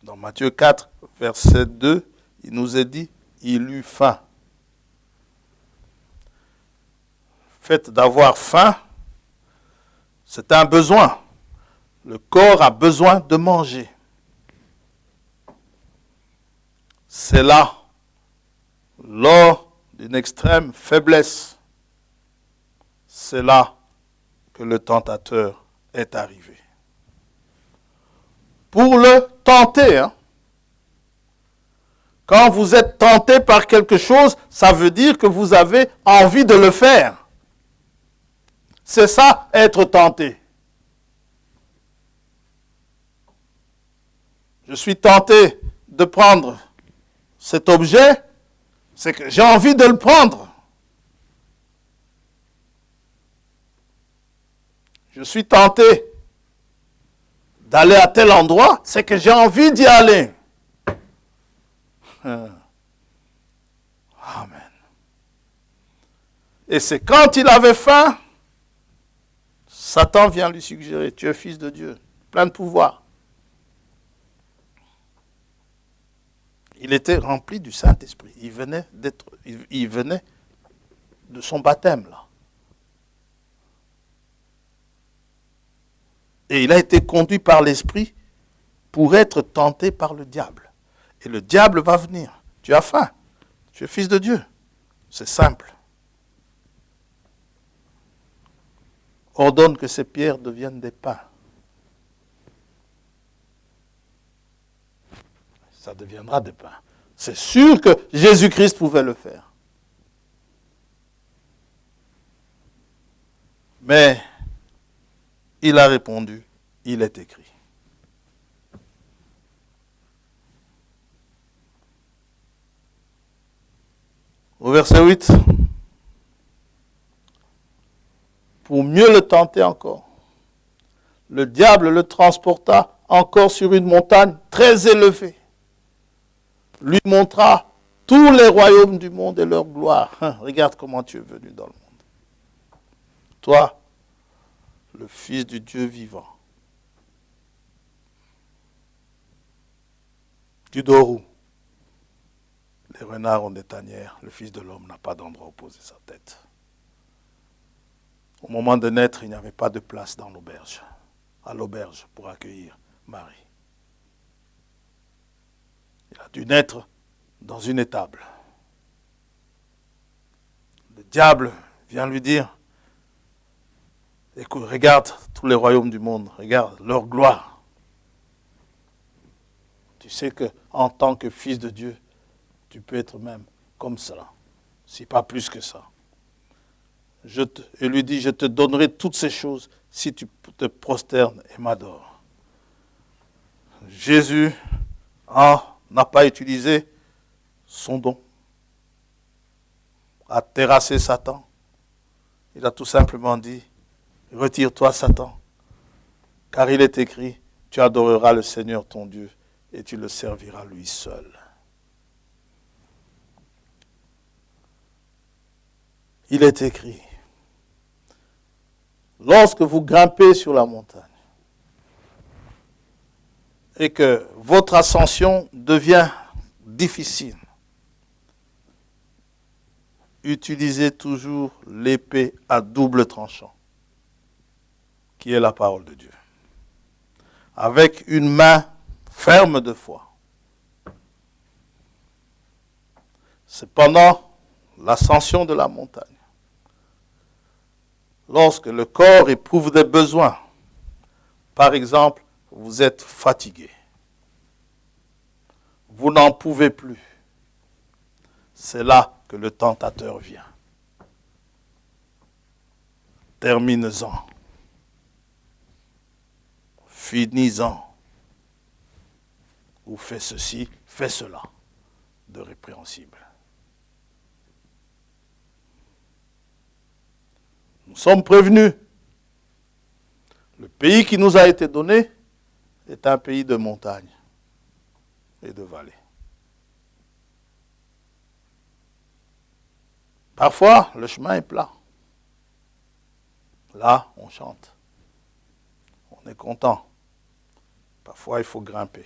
A: Dans Matthieu 4, verset 2, il nous est dit, il eut faim. Le fait d'avoir faim, c'est un besoin. Le corps a besoin de manger. C'est là, lors d'une extrême faiblesse, c'est là que le tentateur est arrivé. Pour le tenter, quand vous êtes tenté par quelque chose, ça veut dire que vous avez envie de le faire. C'est ça, être tenté. Je suis tenté de prendre cet objet, c'est que j'ai envie de le prendre. Je suis tenté d'aller à tel endroit, c'est que j'ai envie d'y aller. Amen. Et c'est quand il avait faim, Satan vient lui suggérer, tu es fils de Dieu, plein de pouvoir. Il était rempli du Saint-Esprit. Il venait de son baptême, là. Et il a été conduit par l'Esprit pour être tenté par le diable. Et le diable va venir. Tu as faim. Tu es fils de Dieu. C'est simple. Ordonne que ces pierres deviennent des pains. Ça deviendra des pains. C'est sûr que Jésus-Christ pouvait le faire. Mais il a répondu, il est écrit. Au verset 8, pour mieux le tenter encore, le diable le transporta encore sur une montagne très élevée, lui montra tous les royaumes du monde et leur gloire. Regarde comment tu es venu dans le monde. Toi, le Fils du Dieu vivant. Tu dors où? Les renards ont des tanières, le Fils de l'homme n'a pas d'endroit où poser sa tête. Au moment de naître, il n'y avait pas de place dans l'auberge, à l'auberge pour accueillir Marie. Il a dû naître dans une étable. Le diable vient lui dire, écoute, regarde tous les royaumes du monde, regarde leur gloire. Tu sais qu'en tant que fils de Dieu, tu peux être même comme cela, si pas plus que ça. Il lui dit, je te donnerai toutes ces choses si tu te prosternes et m'adores. Jésus n'a pas utilisé son don à terrasser Satan. Il a tout simplement dit, retire-toi Satan, car il est écrit, tu adoreras le Seigneur ton Dieu et tu le serviras lui seul. Il est écrit, lorsque vous grimpez sur la montagne et que votre ascension devient difficile, utilisez toujours l'épée à double tranchant, qui est la parole de Dieu, avec une main ferme de foi. C'est pendant l'ascension de la montagne, lorsque le corps éprouve des besoins, par exemple, vous êtes fatigué, vous n'en pouvez plus, c'est là que le tentateur vient. Termine-en. Finis-en. Ou fais ceci, fais cela, de répréhensible. Nous sommes prévenus. Le pays qui nous a été donné est un pays de montagnes et de vallées. Parfois, le chemin est plat. Là, on chante. On est content. Parfois, il faut grimper.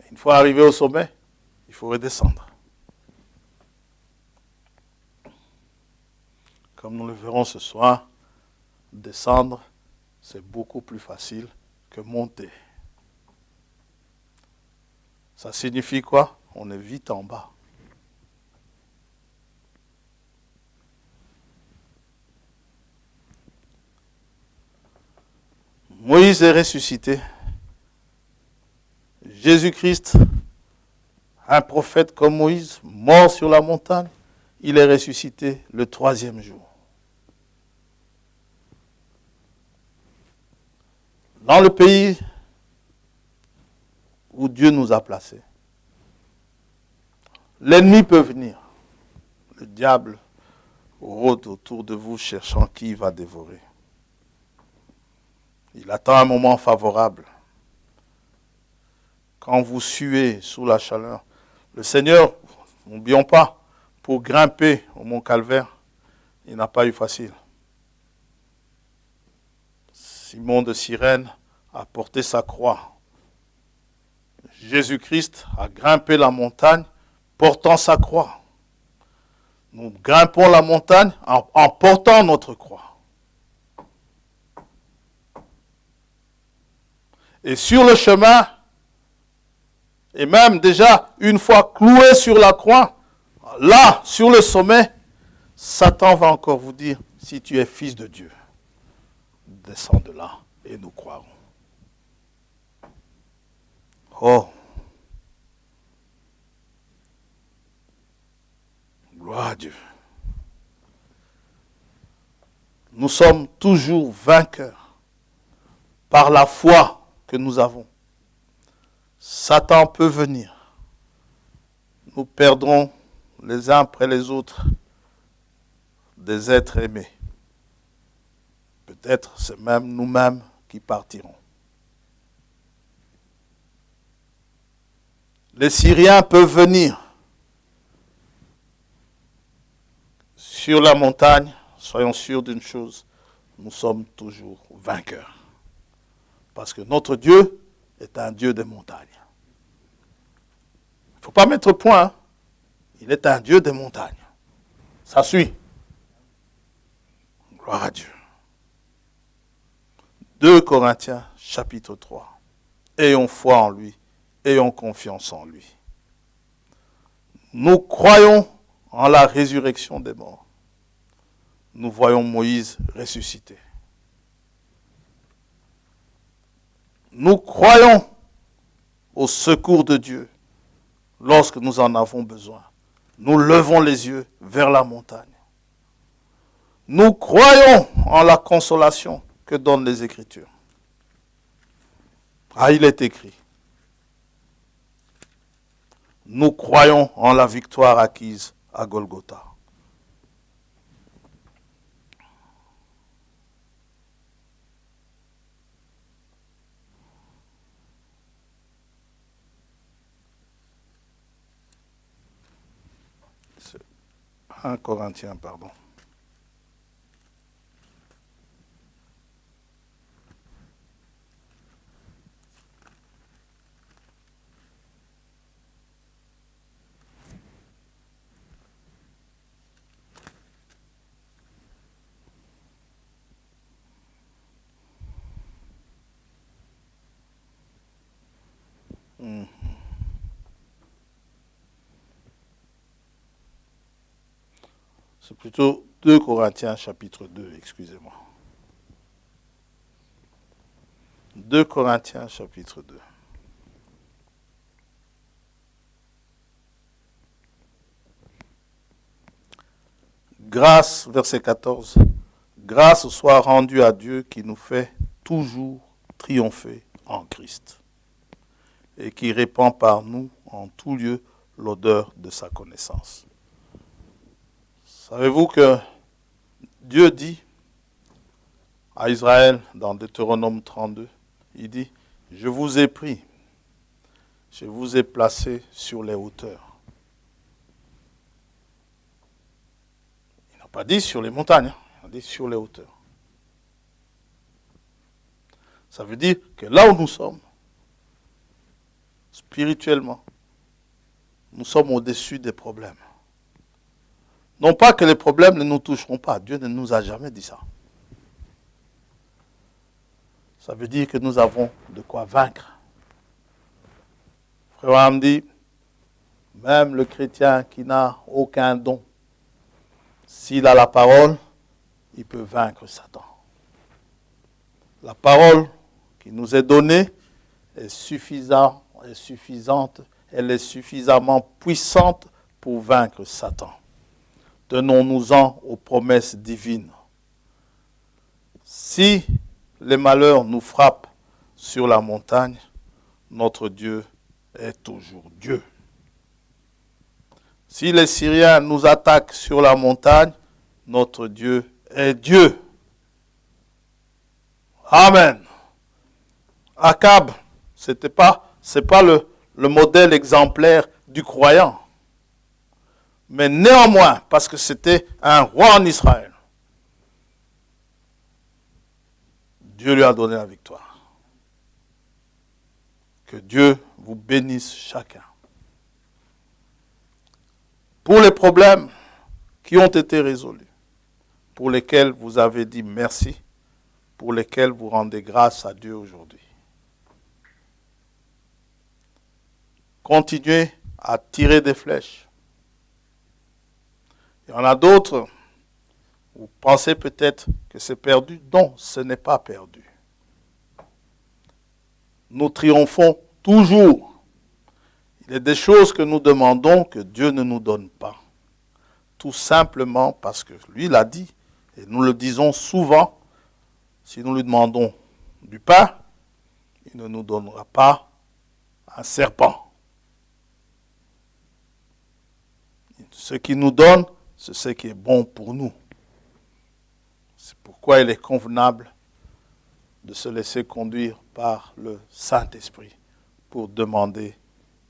A: Et une fois arrivé au sommet, il faut redescendre. Comme nous le verrons ce soir, descendre, c'est beaucoup plus facile que monter. Ça signifie quoi? On est vite en bas. Moïse est ressuscité. Jésus-Christ, un prophète comme Moïse, mort sur la montagne, il est ressuscité le 3e jour. Dans le pays où Dieu nous a placés, l'ennemi peut venir. Le diable rôde autour de vous cherchant qui il va dévorer. Il attend un moment favorable. Quand vous suez sous la chaleur, le Seigneur, n'oublions pas, pour grimper au mont Calvaire, il n'a pas eu facile. Simon de Cyrène a porté sa croix. Jésus-Christ a grimpé la montagne portant sa croix. Nous grimpons la montagne en portant notre croix. Et sur le chemin, et même déjà une fois cloué sur la croix, là, sur le sommet, Satan va encore vous dire, si tu es fils de Dieu, descends de là et nous croirons. Oh, gloire à Dieu. Nous sommes toujours vainqueurs par la foi que nous avons. Satan peut venir. Nous perdrons les uns après les autres des êtres aimés. Peut-être c'est même nous-mêmes qui partirons. Les Syriens peuvent venir sur la montagne. Soyons sûrs d'une chose, nous sommes toujours vainqueurs. Parce que notre Dieu est un Dieu des montagnes. Il ne faut pas mettre point. Hein. Il est un Dieu des montagnes. Ça suit. Gloire à Dieu. 2 Corinthiens, chapitre 3. Ayons foi en lui, ayons confiance en lui. Nous croyons en la résurrection des morts. Nous voyons Moïse ressuscité. Nous croyons au secours de Dieu lorsque nous en avons besoin. Nous levons les yeux vers la montagne. Nous croyons en la consolation que donnent les Écritures. Ah, il est écrit. Nous croyons en la victoire acquise à Golgotha. C'est 1 Corinthiens, pardon. C'est plutôt 2 Corinthiens chapitre 2, excusez-moi. 2 Corinthiens chapitre 2. Grâce, verset 14, grâce soit rendue à Dieu qui nous fait toujours triompher en Christ et qui répand par nous en tout lieu l'odeur de sa connaissance. Savez-vous que Dieu dit à Israël dans Deutéronome 32, il dit, je vous ai pris, je vous ai placé sur les hauteurs. Il n'a pas dit sur les montagnes, il a dit sur les hauteurs. Ça veut dire que là où nous sommes, spirituellement, nous sommes au-dessus des problèmes. Non pas que les problèmes ne nous toucheront pas. Dieu ne nous a jamais dit ça. Ça veut dire que nous avons de quoi vaincre. Frère Abraham dit, même le chrétien qui n'a aucun don, s'il a la parole, il peut vaincre Satan. La parole qui nous est donnée est suffisante, elle est suffisamment puissante pour vaincre Satan. Tenons-nous-en aux promesses divines. Si les malheurs nous frappent sur la montagne, notre Dieu est toujours Dieu. Si les Syriens nous attaquent sur la montagne, notre Dieu est Dieu. Amen. Akab, c'est pas le modèle exemplaire du croyant. Mais néanmoins, parce que c'était un roi en Israël, Dieu lui a donné la victoire. Que Dieu vous bénisse chacun. Pour les problèmes qui ont été résolus, pour lesquels vous avez dit merci, pour lesquels vous rendez grâce à Dieu aujourd'hui. Continuez à tirer des flèches. Il y en a d'autres, vous pensez peut-être que c'est perdu. Non, ce n'est pas perdu. Nous triomphons toujours. Il y a des choses que nous demandons que Dieu ne nous donne pas. Tout simplement parce que lui l'a dit, et nous le disons souvent, si nous lui demandons du pain, il ne nous donnera pas un serpent. Ce qu'il nous donne, c'est ce qui est bon pour nous. C'est pourquoi il est convenable de se laisser conduire par le Saint-Esprit pour demander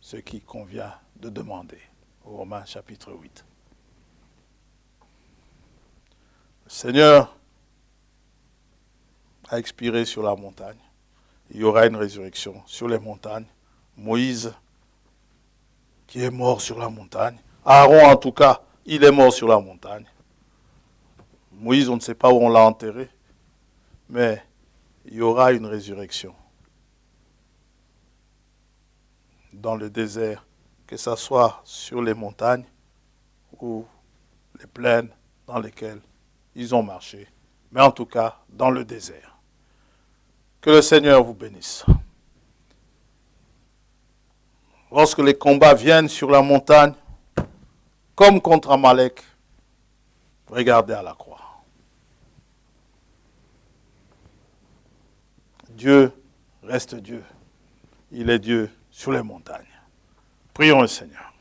A: ce qui convient de demander. Romains chapitre 8. Le Seigneur a expiré sur la montagne. Il y aura une résurrection sur les montagnes. Moïse, qui est mort sur la montagne. Aaron, en tout cas, il est mort sur la montagne. Moïse, on ne sait pas où on l'a enterré, mais il y aura une résurrection dans le désert, que ce soit sur les montagnes ou les plaines dans lesquelles ils ont marché, mais en tout cas dans le désert. Que le Seigneur vous bénisse. Lorsque les combats viennent sur la montagne, comme contre Amalek, regardez à la croix. Dieu reste Dieu. Il est Dieu sur les montagnes. Prions le Seigneur.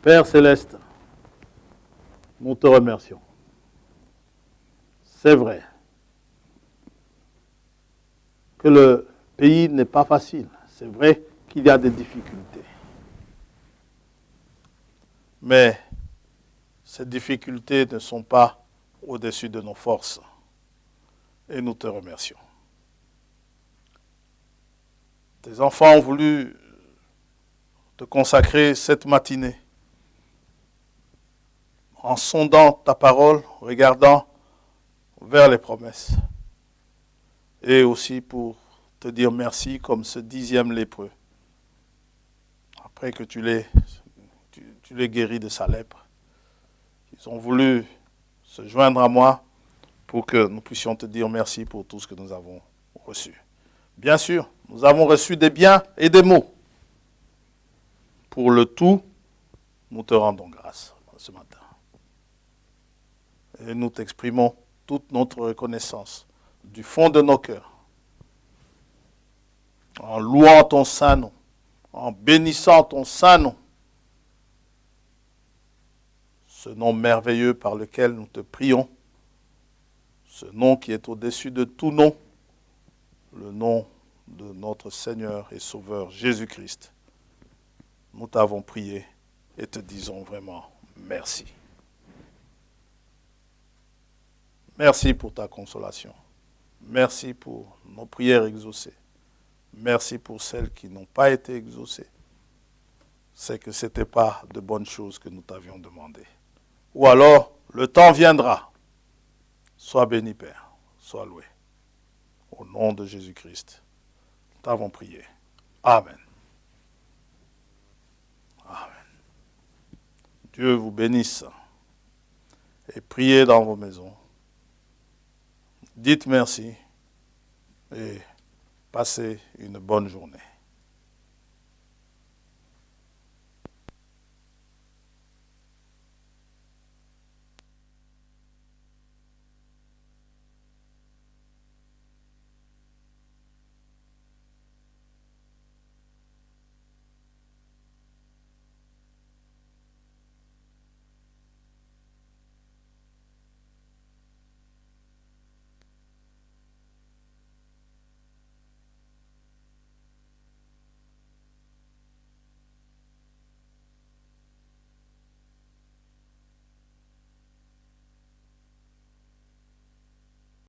A: Père Céleste, nous te remercions. C'est vrai que le pays n'est pas facile. C'est vrai qu'il y a des difficultés. Mais ces difficultés ne sont pas au-dessus de nos forces. Et nous te remercions. Tes enfants ont voulu te consacrer cette matinée en sondant ta parole, regardant vers les promesses. Et aussi pour te dire merci comme ce 10e lépreux. Après que tu l'aies guéri de sa lèpre. Ils ont voulu se joindre à moi pour que nous puissions te dire merci pour tout ce que nous avons reçu. Bien sûr, nous avons reçu des biens et des maux. Pour le tout, nous te rendons grâce ce matin. Et nous t'exprimons toute notre reconnaissance du fond de nos cœurs, en louant ton saint nom, en bénissant ton saint nom, ce nom merveilleux par lequel nous te prions, ce nom qui est au-dessus de tout nom, le nom de notre Seigneur et Sauveur Jésus-Christ. Nous t'avons prié et te disons vraiment merci. Merci pour ta consolation. Merci pour nos prières exaucées. Merci pour celles qui n'ont pas été exaucées. C'est que ce n'était pas de bonnes choses que nous t'avions demandé. Ou alors, le temps viendra. Sois béni, Père. Sois loué. Au nom de Jésus-Christ, nous t'avons prié. Amen. Amen. Dieu vous bénisse. Et priez dans vos maisons. Dites merci et passez une bonne journée.